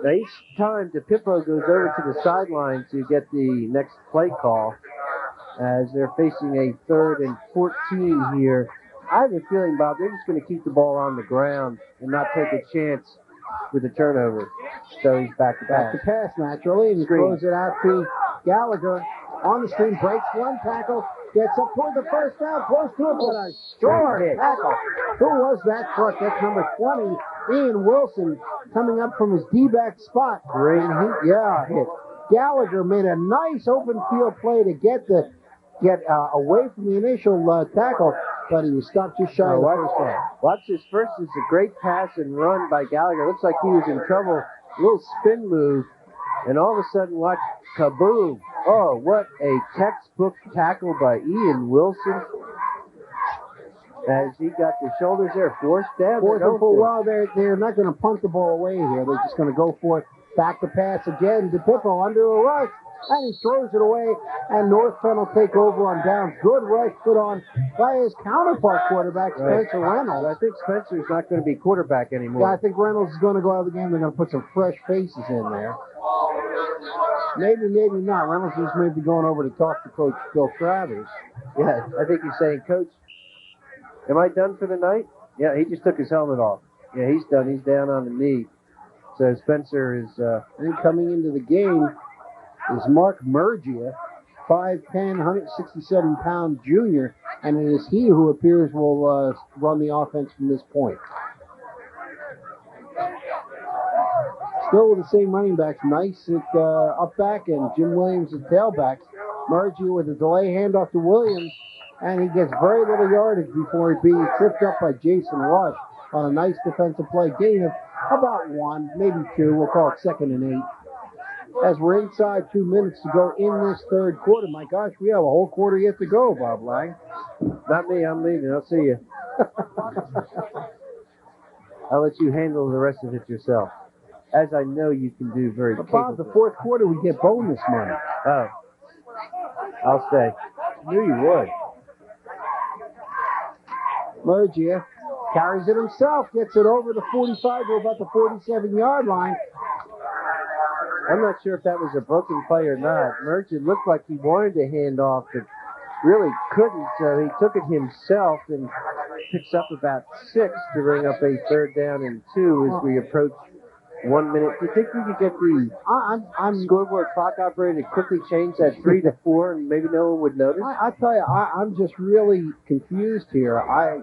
Now each time the Pippo goes over to the sideline to get the next play call, as they're facing a 3rd and 14 here. I have a feeling, Bob, they're just going to keep the ball on the ground and not take a chance with a turnover. So he's back to pass. Back to pass, naturally, and he throws it out to Gallagher. On the screen, breaks one tackle, gets up toward the first down, close to it, but a short tackle. Who was that front? That's number 20, Ian Wilson, coming up from his D-back spot. Great hit. Gallagher made a nice open field play to get away from the initial tackle, but he was stopped just shy of the first down. Watch this. First is a great pass and run by Gallagher. Looks like he was in trouble. A little spin move, and all of a sudden, watch, kaboom. Oh, what a textbook tackle by Ian Wilson. As he got the shoulders there, forced down. Well, they're not going to punt the ball away here. They're just going to go for it. Back to pass again. DePippo under a rush. And he throws it away, and North Penn will take over on downs. Good rush put on by his counterpart quarterback, Spencer Reynolds. I think Spencer's not going to be quarterback anymore. Yeah, I think Reynolds is going to go out of the game. They're going to put some fresh faces in there. Maybe not. Reynolds is maybe going over to talk to Coach Bill Travers. Yeah, I think he's saying, Coach, am I done for the night? Yeah, he just took his helmet off. Yeah, he's done. He's down on the knee. So Spencer is... And coming into the game is Mark Murgia, 5'10", 167-pound junior, and it is he who appears will run the offense from this point. Still with the same running backs, Nice at up back and Jim Williams at tailback. Murgia with a delay handoff to Williams, and he gets very little yardage before he being tripped up by Jason Rush on a nice defensive play. Gain of about 1, maybe 2. We'll call it 2nd and 8. As we're inside 2 minutes to go in this 3rd quarter. My gosh, we have a whole quarter yet to go, Bob Lang. Not me, I'm leaving. I'll see you. I'll let you handle the rest of it yourself, as I know you can do very But capably. Bob, the fourth quarter, we get bonus money. Oh, I'll stay. Knew you would. Murgia carries it himself, gets it over the 45 to about the 47-yard line. I'm not sure if that was a broken play or not. Merchant looked like he wanted to hand off, but really couldn't. He took it himself and picks up about 6 to bring up a 3rd down and 2 as we approach 1 minute. Do you think we could get the scoreboard clock operator to quickly change that 3 to 4 and maybe no one would notice? I tell you, I'm just really confused here. I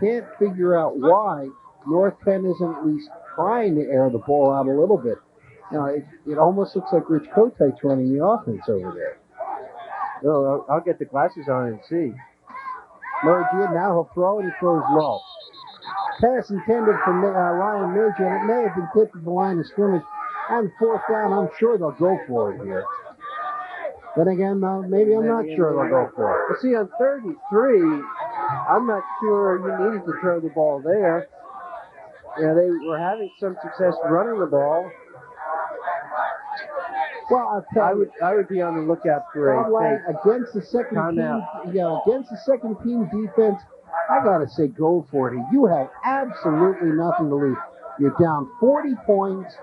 can't figure out why North Penn isn't at least trying to air the ball out a little bit. You know, it almost looks like Rich Kotite's running the offense over there. Well, I'll get the glasses on and see. Murgia, now he'll throw, and he throws low. Pass intended for Ryan Murgia, and it may have been tipped at the line of scrimmage. And 4th down, I'm sure they'll go for it here. Then again, maybe I'm not sure they'll go for it. Well, see, on 3rd and 3, I'm not sure you needed to throw the ball there. You know, they were having some success running the ball. Well, I would be on the lookout for against the second team. Against the second team defense, I gotta say, go for it. You have absolutely nothing to lose. You're down 40 points.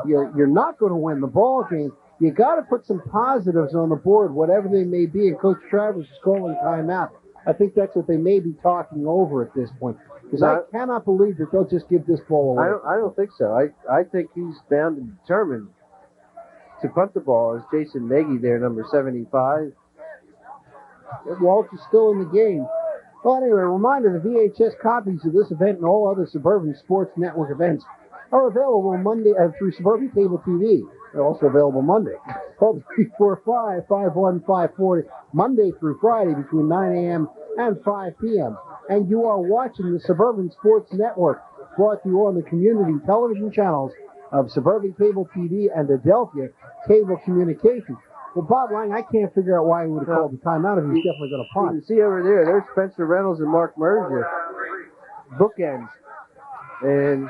You're not going to win the ball game. You got to put some positives on the board, whatever they may be. And Coach Travers is calling timeout. I think that's what they may be talking over at this point. Because I cannot believe that they'll just give this ball away. I don't think so. I think he's bound and determined to punt the ball. Is Jason Nagy there, number 75? Walsh is still in the game. Well, anyway, a reminder, the VHS copies of this event and all other Suburban Sports Network events are available Monday through Suburban Cable TV. They're also available Monday. Call 345-51540, Monday through Friday between 9 a.m. and 5 p.m. And you are watching the Suburban Sports Network, brought to you on the community television channels of Suburban Cable TV and Adelphia Cable Communications. Well, Bob Lang, I can't figure out why he would have called the timeout if he was definitely going to punt. You can see over there, there's Spencer Reynolds and Mark Merger. Bookends. And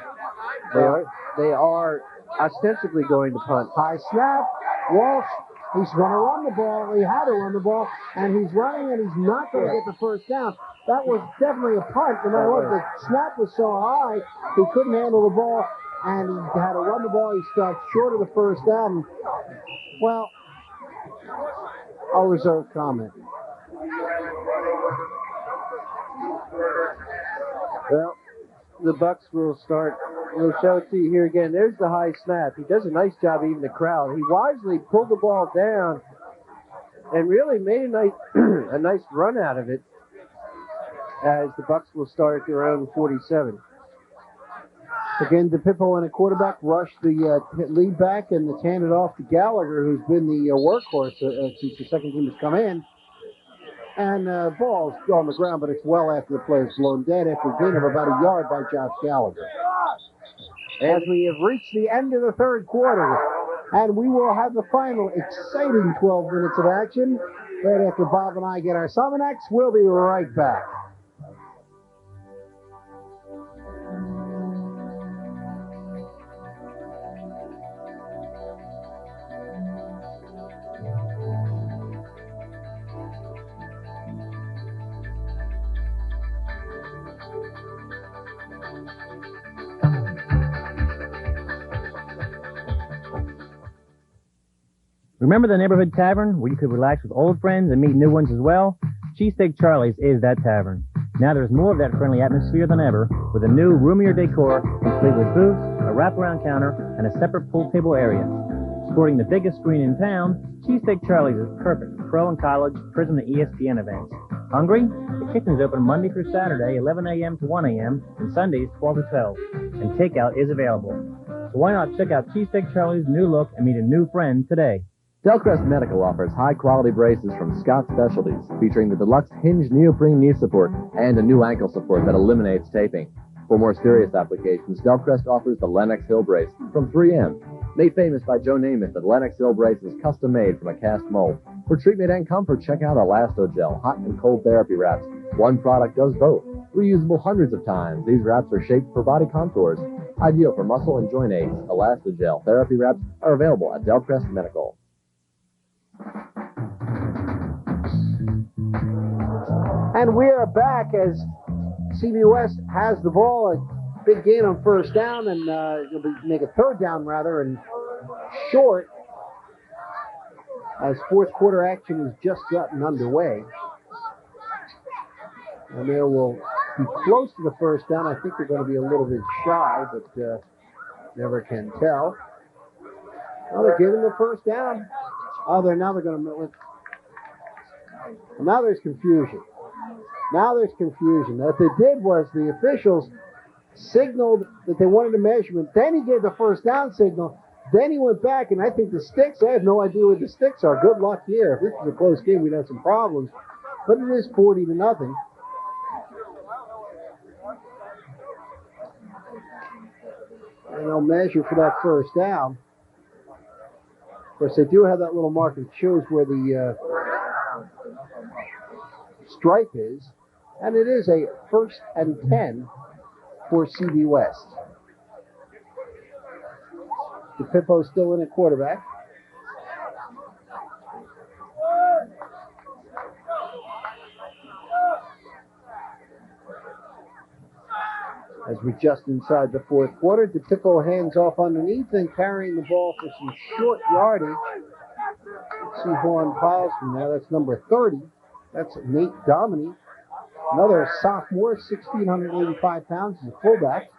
they are ostensibly going to punt. High snap. Walsh, he's going to run the ball. He had to run the ball, and he's running, and he's not going to get the 1st down. That was definitely a punt. No matter what, the snap was so high, he couldn't handle the ball, and he had to run the ball. He stopped short of the 1st down. Well, I'll reserve comment. Well, the Bucks will start. We'll show it to you here again. There's the high snap. He does a nice job, even the crowd. He wisely pulled the ball down and really made a nice run out of it as the Bucks will start at their own 47. Again, DePippo and a quarterback rush the lead back and it's handed off to Gallagher, who's been the workhorse since the second team has come in. And ball's on the ground, but it's well after the play is blown dead after a gain of about a yard by Josh Gallagher. As we have reached the end of the 3rd quarter, and we will have the final exciting 12 minutes of action right after Bob and I get our Summon-X. We'll be right back. Remember the neighborhood tavern where you could relax with old friends and meet new ones as well? Cheesesteak Charlie's is that tavern. Now there's more of that friendly atmosphere than ever, with a new, roomier decor, complete with booths, a wraparound counter, and a separate pool table area. Sporting the biggest screen in town, Cheesesteak Charlie's is perfect for pro and college, Prism, and ESPN events. Hungry? The kitchen's open Monday through Saturday, 11 a.m. to 1 a.m., and Sundays, 12 to 12. And takeout is available. So why not check out Cheesesteak Charlie's new look and meet a new friend today? Delcrest Medical offers high-quality braces from Scott Specialties, featuring the deluxe hinged neoprene knee support and a new ankle support that eliminates taping. For more serious applications, Delcrest offers the Lenox Hill brace from 3M. Made famous by Joe Namath, the Lenox Hill brace is custom-made from a cast mold. For treatment and comfort, check out Elastogel, hot and cold therapy wraps, One product does both. Reusable hundreds of times, these wraps are shaped for body contours. Ideal for muscle and joint aches. Elastogel therapy wraps are available at Delcrest Medical. And we are back as CB West has the ball. A big gain on first down, and it'll make a third down rather, and short as fourth quarter action has just gotten underway. And they will be close to the first down. I think they're going to be a little bit shy, but never can tell. Well, they're giving the first down. Oh, now they're going to. Now there's confusion. What they did was the officials signaled that they wanted a measurement. Then he gave the first down signal. Then he went back, and I think the sticks, I have no idea what the sticks are. Good luck here. If this was a close game, we'd have some problems. But it is 40-0. And they'll measure for that first down. Of course, they do have that little marker that shows where the stripe is. And it is a 1st and 10 for CB West. DePippo still in at quarterback. As we're just inside the fourth quarter, DePippo hands off underneath and carrying the ball for some short yardage. Let's see who on piles from there. That's number 30. That's Nate Dominy. Another sophomore, 1,685 pounds, is a fullback.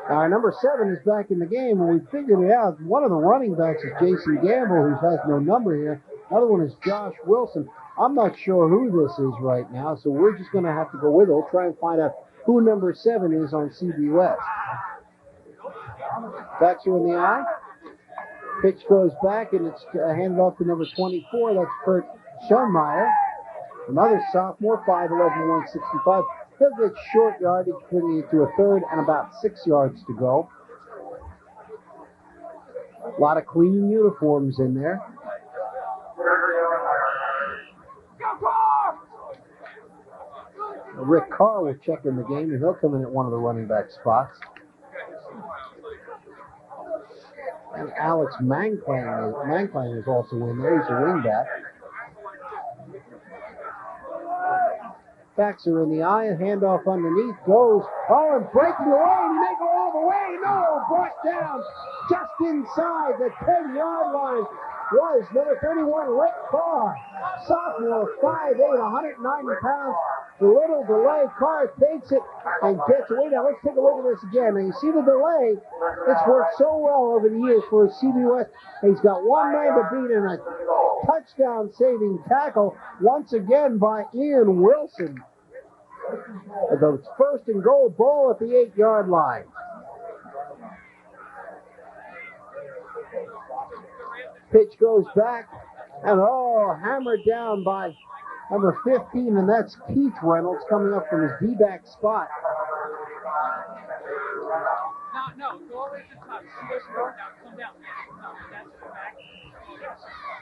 Our number 7 is back in the game, and we figured it out. One of the running backs is Jason Gamble, who has no number here. Another one is Josh Wilson. I'm not sure who this is right now, so we're just going to have to go with it. We'll try and find out who number 7 is on CB West. Backs are in the eye. Pitch goes back, and it's handed off to number 24. That's Kurt Schoenmeyer. Another sophomore, 5'11", 165. He'll get short yardage, putting it to a third and about 6 yards to go. A lot of clean uniforms in there. Rick Carr will check in the game, and he'll come in at one of the running back spots. And Alex Mankline is also in there. He's a wingback. Backs are in the eye, and handoff underneath goes. Oh, and breaking away, and he may go all the way. No, brought down just inside the 10-yard line was number 31, Rick Carr. Sophomore, 5'8", 190 pounds. A little delay. Carr takes it and gets away. Now, let's take a look at this again. Now, you see the delay. It's worked so well over the years for CB West. He's got one man to beat in a touchdown-saving tackle once again by Ian Wilson. The first and goal, ball at the 8-yard line. Pitch goes back, and hammered down by number 15, and that's Keith Reynolds coming up from his D-back spot.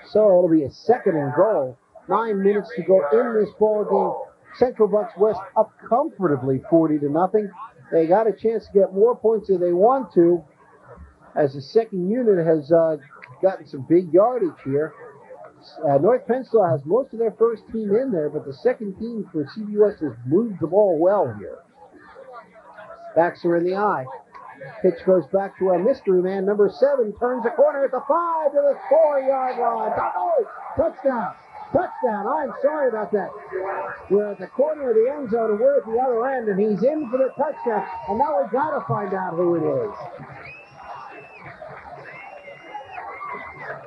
So it'll be a second and goal. 9 minutes to go in this ball game. Central Bucks West up comfortably 40-0. They got a chance to get more points if they want to, as the second unit has gotten some big yardage here. North Penn still has most of their first team in there, but the second team for CB West has moved the ball well here. Backs are in the eye. Pitch goes back to a mystery man. Number 7 turns the corner at the 5 to the 4-yard line. Oh, touchdown. Touchdown. I'm sorry about that. We're at the corner of the end zone, and we're at the other end, and he's in for the touchdown. And now we've got to find out who it is.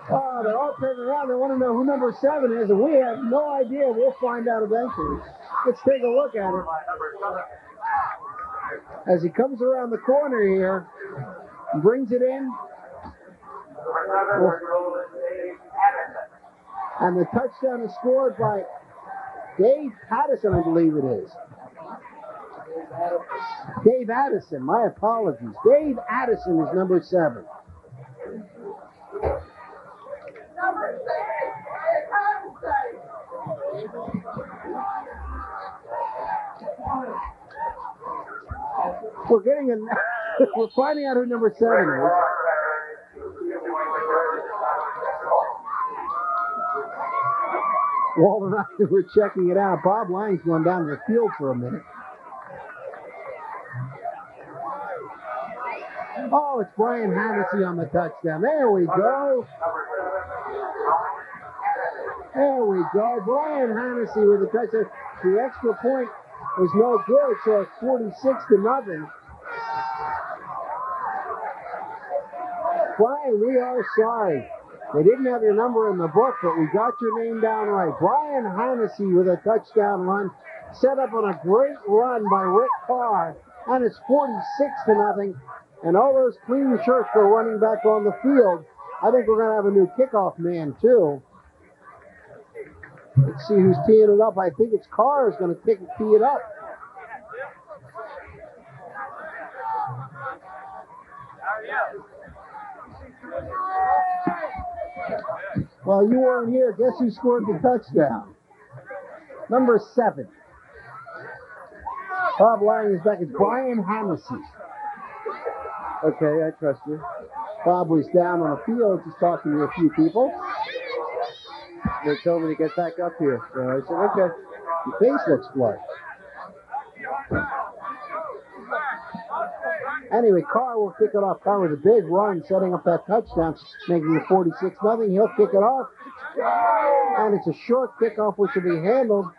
Oh, they're all turning around. They want to know who number 7 is, and we have no idea. We'll find out eventually. Let's take a look at it. As he comes around the corner here, brings it in. And the touchdown is scored by Dave Pattison, I believe it is. Dave Addison, my apologies. Dave Addison is number 7. We're finding out who number 7 is. Walt and I were checking it out. Bob Lang's going down to the field for a minute. Oh, it's Brian Hannessy on the touchdown. There we go. There we go. Brian Hannessy with the touchdown. The extra point was no good, so it's 46-0. Brian, we are sorry. They didn't have your number in the book, but we got your name down right. Brian Hannessy with a touchdown run, set up on a great run by Rick Carr, and it's 46-0. And all those clean shirts go running back on the field. I think we're going to have a new kickoff man, too. Let's see who's teeing it up. I think it's Carr is going to tee it up. Well, you weren't here. Guess who scored the touchdown? Number 7. Bob Lang is back. It's Brian Hannessy. Okay, I trust you. Bob was down on the field just talking to a few people. They told me to get back up here, so I said, okay. Your face looks flushed. Anyway, Carr will kick it off. Carr with a big run, setting up that touchdown, making it 46-0. He'll kick it off. And it's a short kickoff, which will be handled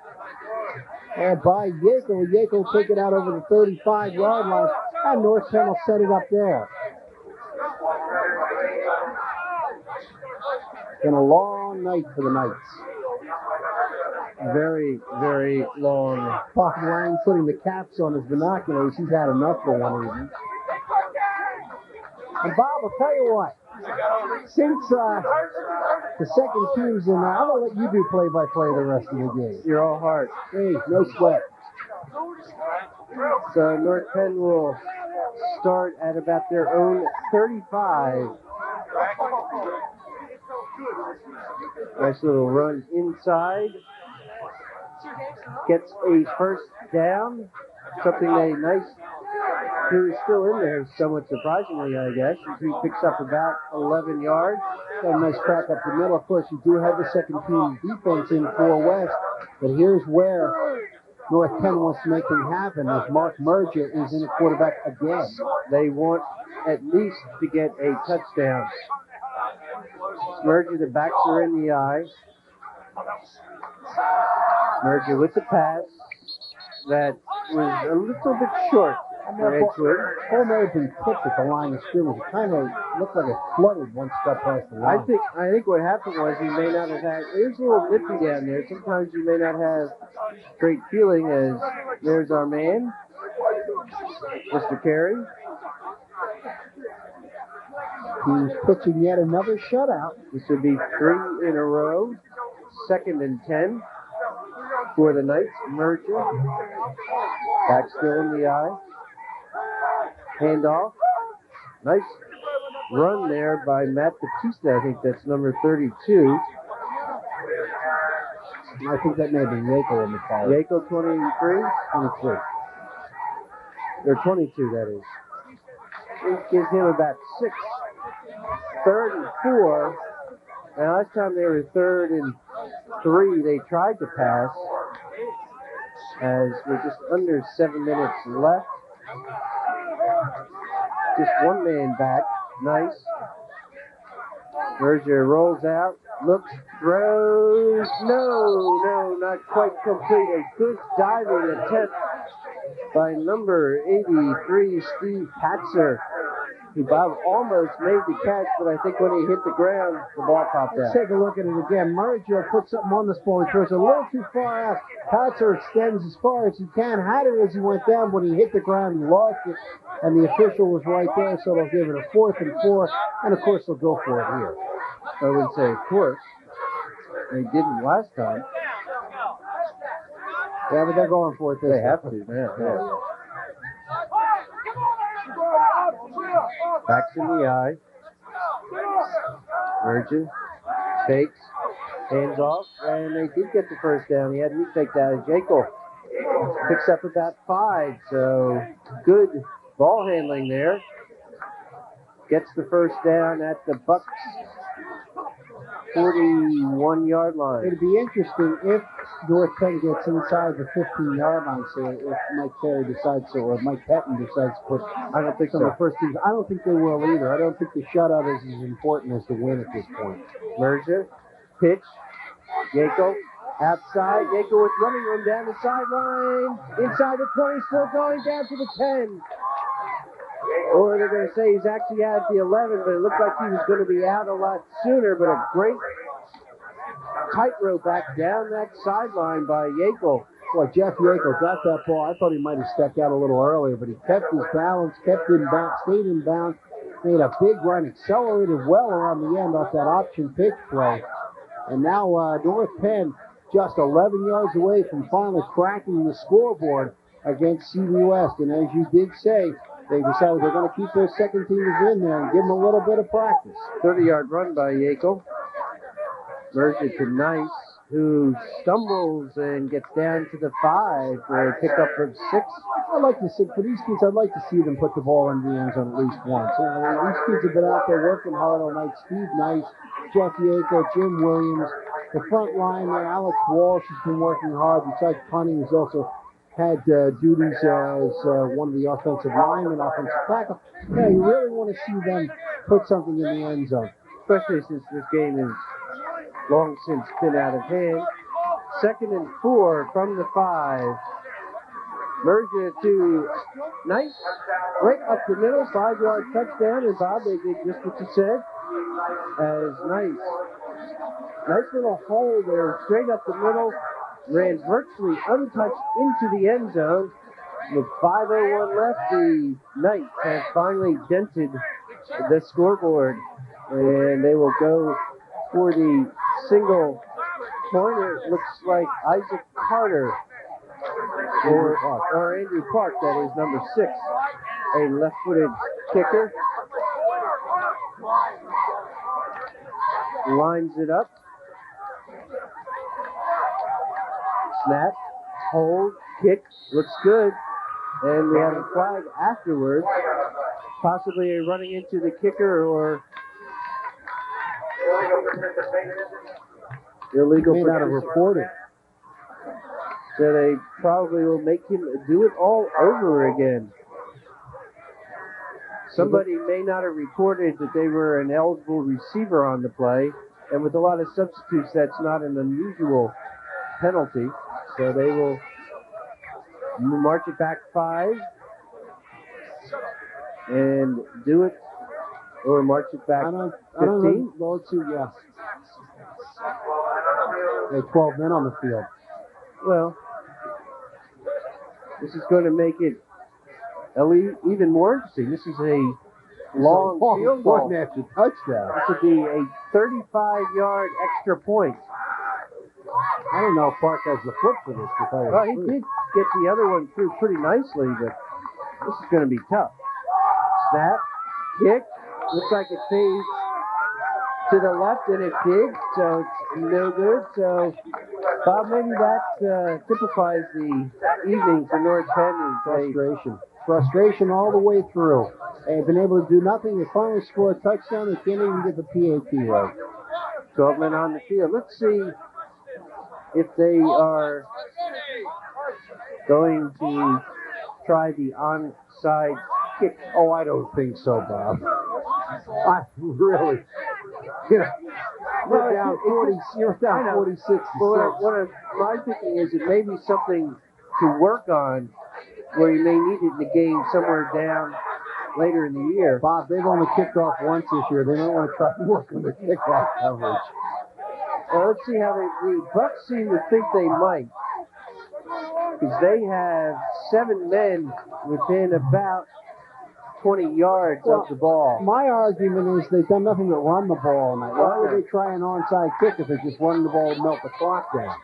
by Yackel. Yackel will take it out over the 35-yard line, and North Penn will set it up there. Been a long night for the Knights. Very, very long. Bob Lang putting the caps on his binoculars. He's had enough for one evening. And Bob, I'll tell you what. Since the second team's in there, I'm going to let you do play-by-play the rest of the game. You're all heart. Hey, no sweat. So North Penn will start at about their own 35. Nice little run inside. Gets a first down. Something who is still in there, somewhat surprisingly, I guess. He picks up about 11 yards. Got a nice crack up the middle. Of course, you do have the second team defense in for West, but here's where North Penn wants to make things happen as Mark Merger is in at quarterback again. They want at least to get a touchdown. Merger, the backs are in the eye. Merger with the pass. That was a little bit short. Ball may have been tipped at the line of scrimmage. It kind of looked like it flooded once it got past the line. I think what happened was he may not have had. It was a little nippy down there. Sometimes you may not have great feeling as there's our man, Mr. Carey. He's pitching yet another shutout. This would be 3 in a row. 2nd and 10 for the Knights. Merger. Back still in the eye. Handoff. Nice run there by Matt Batista. I think that's number 32. I think that may be Yackel in the foul. Yackel 23? 23. Or 22, that is. It gives him about 6. 3rd and 4. And last time they were 3rd and 3, they tried to pass. As we're just under 7 minutes left. Just one man back. Nice. Merger rolls out. Looks, throws. No, not quite complete. A good diving attempt by number 83, Steve Patzer. Who Bob almost made the catch, but I think when he hit the ground, the ball popped out. Let's take a look at it again. Merger put something on this ball. He throws a little too far out. Patzer extends as far as he can. Had it as he went down. When he hit the ground, he lost it. And the official was right there, so they'll give it a 4th and 4. And, of course, they'll go for it here. I would say, of course. They didn't last time. Yeah, but they're going for it this time. They have to, yeah. Backs in the eye. Merger. Takes. Hands off. And they did get the first down. He had me take that as Yackel Picks up about 5, so good ball handling there. Gets the first down at the Bucks 41-yard line. It'd be interesting if North Penn gets inside the 15-yard line, say if Mike Perry decides to, or Mike Patton decides to put I don't think some so. of the first teams. I don't think they will either. I don't think the shutout is as important as the win at this point. Merger, pitch, Yako, outside, Yako with running room down the sideline, inside the 20, still going down to the 10. Or they're going to say he's actually at the 11, but it looked like he was going to be out a lot sooner, but a great tightrope back down that sideline by Yako. Boy, Jeff Yako got that ball. I thought he might have stepped out a little earlier, but he kept his balance, kept in bounds, stayed in bounds, made a big run, accelerated well around the end off that option pitch play. And now North Penn just 11 yards away from finally cracking the scoreboard against CB West. And as you did say, they decided they're going to keep their second teamers in there and give them a little bit of practice. 30-yard run by Yako. Merged it to Nice, who stumbles and gets down to the 5 for a pickup of 6. I'd like to see, for these kids, I'd like to see them put the ball in the end zone at least once. You know, these kids have been out there working hard all night. Steve Nice, Jeff Yako, Jim Williams, the front line there, Alex Walsh has been working hard. Besides punting, he's also had duties as one of the offensive linemen, offensive tackle. Yeah, you really want to see them put something in the end zone. Especially since this game is long since been out of hand. 2nd and 4 from the 5. Merge it to Nice, right up the middle, 5-yard touchdown. And Bob, they did just what you said. As nice little hole there, straight up the middle, ran virtually untouched into the end zone. With 5:01 left, the Knights have finally dented the scoreboard, and they will go for the single pointer. It looks like Isaac Carter or Andrew Park, that is number 6, a left-footed kicker. Lines it up. Snap, hold, kick, looks good. And we have a flag afterwards. Possibly a running into the kicker or illegal. May not have reported. So they probably will make him do it all over again. Somebody may not have reported that they were an eligible receiver on the play, and with a lot of substitutes, that's not an unusual penalty. So they will march it back 5 and do it, or march it back 15. Well, let's see, yes. They have 12 men on the field. Well, this is going to make it even more interesting. This is a long field goal. After touchdown. This would be a 35-yard extra point. I don't know if Park has the foot for this. Well, he did get the other one through pretty nicely, but this is going to be tough. Snap, kick, looks like it fades to the left, and it did, so it's no good. So, Bob, maybe that typifies the evening for North Penn. Frustration. Frustration all the way through. They've been able to do nothing. They finally score a touchdown. They can't even get the PAT right. 12 men on the field. Let's see if they are going to try the onside kick. Oh, I don't think so, Bob. I really. You're down 40. You're down 46. Well, what my thinking is it may be something to work on where you may need it in the game somewhere down later in the year. Bob, they've only kicked off once this year. They don't want to try to work on the kickoff coverage. Well, let's see how the Bucks seem to think they might. Because they have 7 men within about 20 yards of the ball. My argument is they've done nothing but run the ball all night. Why would they try an onside kick if they're just running the ball and melt the clock down?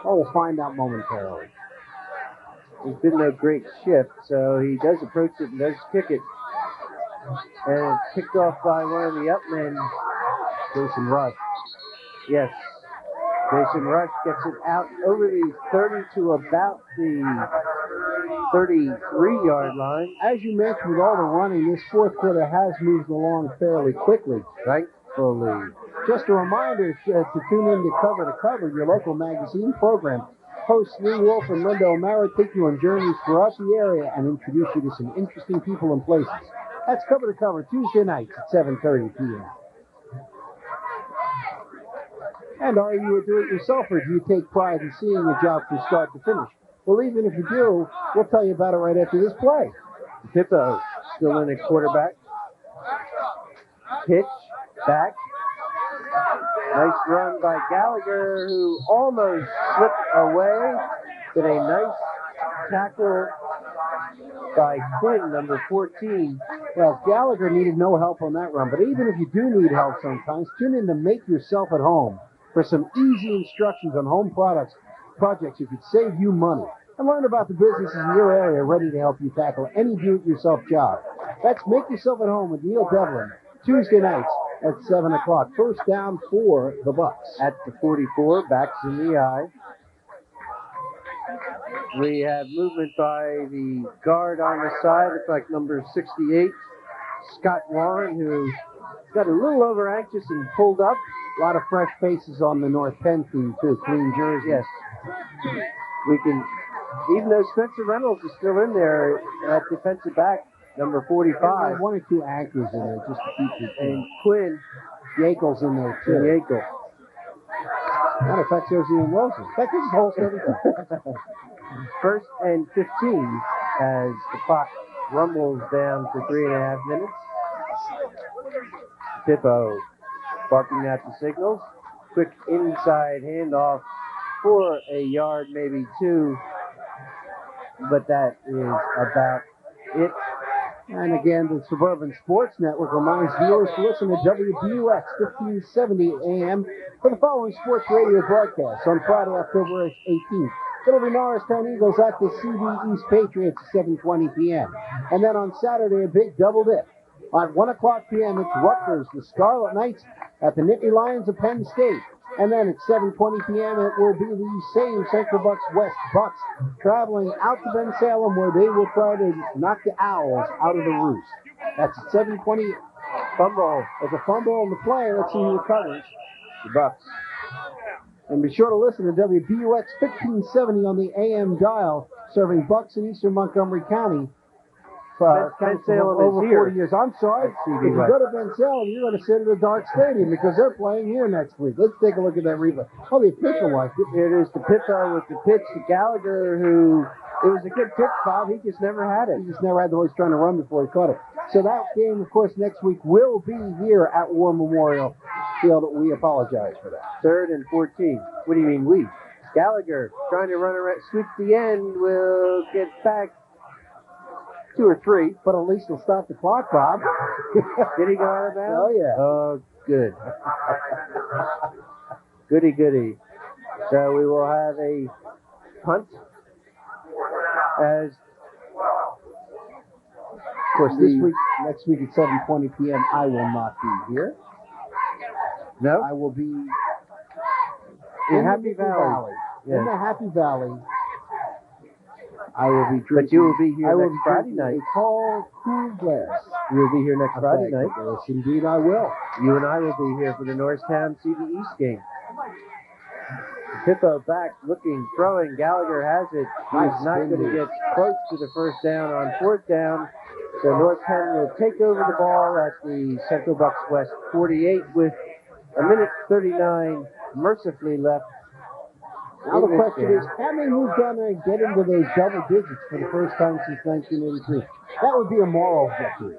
Oh, we'll find out momentarily. There's been no great shift, so he does approach it and does kick it. And it's picked off by one of the up men. Jason Rush. Yes. Jason Rush gets it out over the 30 to about the 33-yard line. As you mentioned, with all the running, this fourth quarter has moved along fairly quickly. Thankfully. Just a reminder to tune in to Cover, your local magazine program. Hosts Lee Wolf and Linda O'Mara take you on journeys throughout the area and introduce you to some interesting people and places. That's Cover to Cover, Tuesday nights at 7:30 p.m. And are you a do-it-yourselfer, or do you take pride in seeing a job from start to finish? Well, even if you do, we'll tell you about it right after this play. Pippo still in at quarterback. Pitch, back. Nice run by Gallagher, who almost slipped away. But a nice tackle by Quinn, number 14. Well, Gallagher needed no help on that run, but even if you do need help sometimes, tune in to Make Yourself at Home for some easy instructions on home projects that could save you money. And learn about the businesses in your area ready to help you tackle any do-it-yourself job. That's Make Yourself at Home with Neil Devlin, Tuesday nights at 7 o'clock. First down for the Bucks. At the 44, backs in the eye. We have movement by the guard on the side. It's like number 68, Scott Warren, who got a little over anxious and pulled up. A lot of fresh faces on the North Penn team, too. Clean jerseys. Yes. We can, even though Spencer Reynolds is still in there at defensive back, number 45. One or two anchors in there just to keep it. And Quinn. Yeakel's in there, too. Yeakel. Matter of fact, there's Ian Wilson. That just holds everything. First and 15 as the clock rumbles down to 3.5 minutes. Pippo barking at the signals. Quick inside handoff for a yard, maybe two. But that is about it. And again, the Suburban Sports Network reminds viewers to listen to WBUX 1570 AM for the following sports radio broadcasts on Friday, October 18th. It'll be Norristown Eagles at the CB East Patriots at 7:20 p.m. And then on Saturday, a big double dip. At 1 o'clock p.m., it's Rutgers, the Scarlet Knights, at the Nittany Lions of Penn State. And then at 7:20 p.m., it will be the same Central Bucks West Bucks traveling out to Ben Salem, where they will try to knock the Owls out of the roost. That's at 7:20. Fumble. There's a fumble on the play. Let's see who recovers. The Bucks. And be sure to listen to WBUX 1570 on the AM dial, serving Bucks in eastern Montgomery County. Ben Salem over is here. 40 years. I'm sorry. If you go to Ben Salem, you're going to sit at a dark stadium because they're playing here next week. Let's take a look at that replay. Oh, the official liked it. Here it is to Pippo with the pitch to Gallagher, who, it was a good pitch, Bob. He just never had it. He just never had the voice trying to run before he caught it. So that game, of course, next week will be here at War Memorial Field. We apologize for that. 3rd and 14. What do you mean we? Gallagher trying to run around, sweep the end, will get back 2 or 3, but at least he'll stop the clock, Bob. Did he go out of bounds? Oh, yeah. Oh, good. Goody, goody. So we will have a punt as, of course, next week at 7:20 p.m., I will not be here. No? I will be in Happy Valley. Yes. In the Happy Valley. I will be drinking. But you will be here next Friday night. A tall, cool glass. You will be here next Friday night. Yes, indeed I will. You and I will be here for the Norristown CB East game. Pippo back, looking, throwing. Gallagher has it. He's not going to get close to the first down on 4th down. So North Penn will take over the ball at the Central Bucks West 48 with 1:39 mercifully left. Now the question is, can they move down there and get into those double digits for the first time since 1983? That would be a moral victory.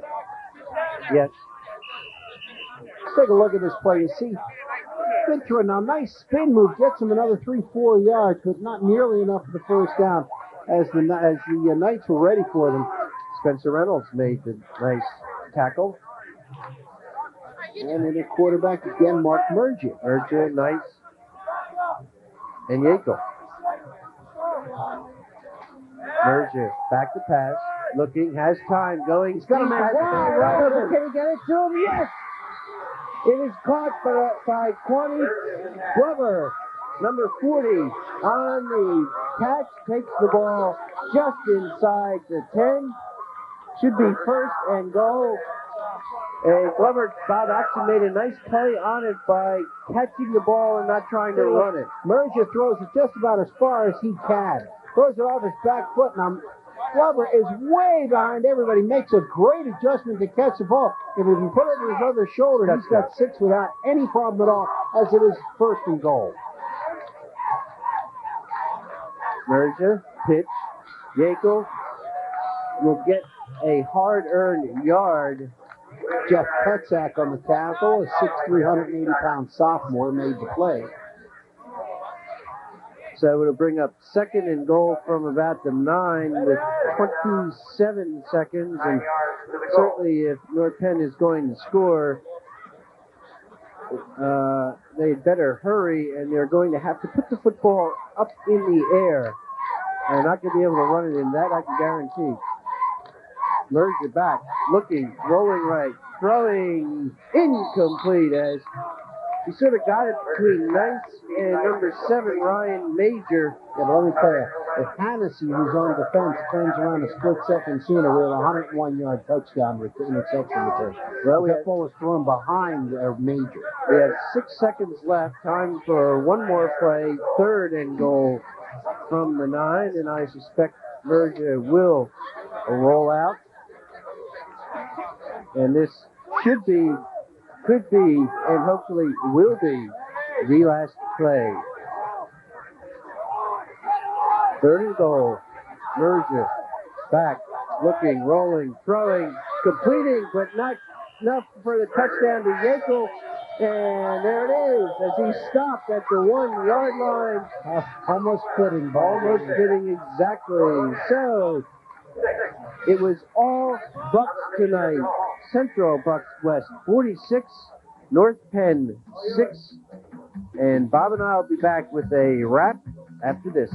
Yes. Let's take a look at this play. You see, Ventura, now nice spin move, gets him another 3-4 yards, but not nearly enough for the first down as the Knights were ready for them. Spencer Reynolds made the nice tackle. And then the quarterback again, Mark Mergia. Mergia, nice. And Yeakel. Mergia, back to pass, looking, has time, going. He's got a man. Can he get it to him? Yes! It is caught by Kwame Glover. Number 40 on the catch, takes the ball just inside the 10. Should be first and goal. And Glover Bob actually made a nice play on it by catching the ball and not trying to run it. Merger throws it just about as far as he can. Throws it off his back foot. Now, Glover is way behind everybody. Makes a great adjustment to catch the ball. If he can put it on his other shoulder, he's got 6 without any problem at all, as it is first and goal. Merger, pitch. Yackel will get a hard-earned yard. Jeff Petzak on the tackle, a 6'3", 180-pound sophomore, made the play. So it'll bring up second and goal from about the 9 with 27 seconds. And certainly if North Penn is going to score, they'd better hurry, and they're going to have to put the football up in the air. They're not going to be able to run it in that, I can guarantee. Merge it back, looking, rolling right, throwing, incomplete as he sort of got it between Nice and number 7, Ryan Major. Yeah, but let me tell you, if Hannessy, who's on defense, turns around a split second sooner, we have a 101-yard touchdown interception return. Well, that ball was thrown behind Major. We have 6 seconds left. Time for one more play. Third and goal from the 9, and I suspect Merger will roll out. And this should be, could be, and hopefully will be the last play. Third and goal. Merger back, looking, rolling, throwing, completing, but not enough for the touchdown to Yackel. And there it is, as he stopped at the 1 yard line. Almost fitting. Almost fitting exactly. So it was all Bucks tonight. Central Bucks West 46, North Penn 6. And Bob and I will be back with a wrap after this.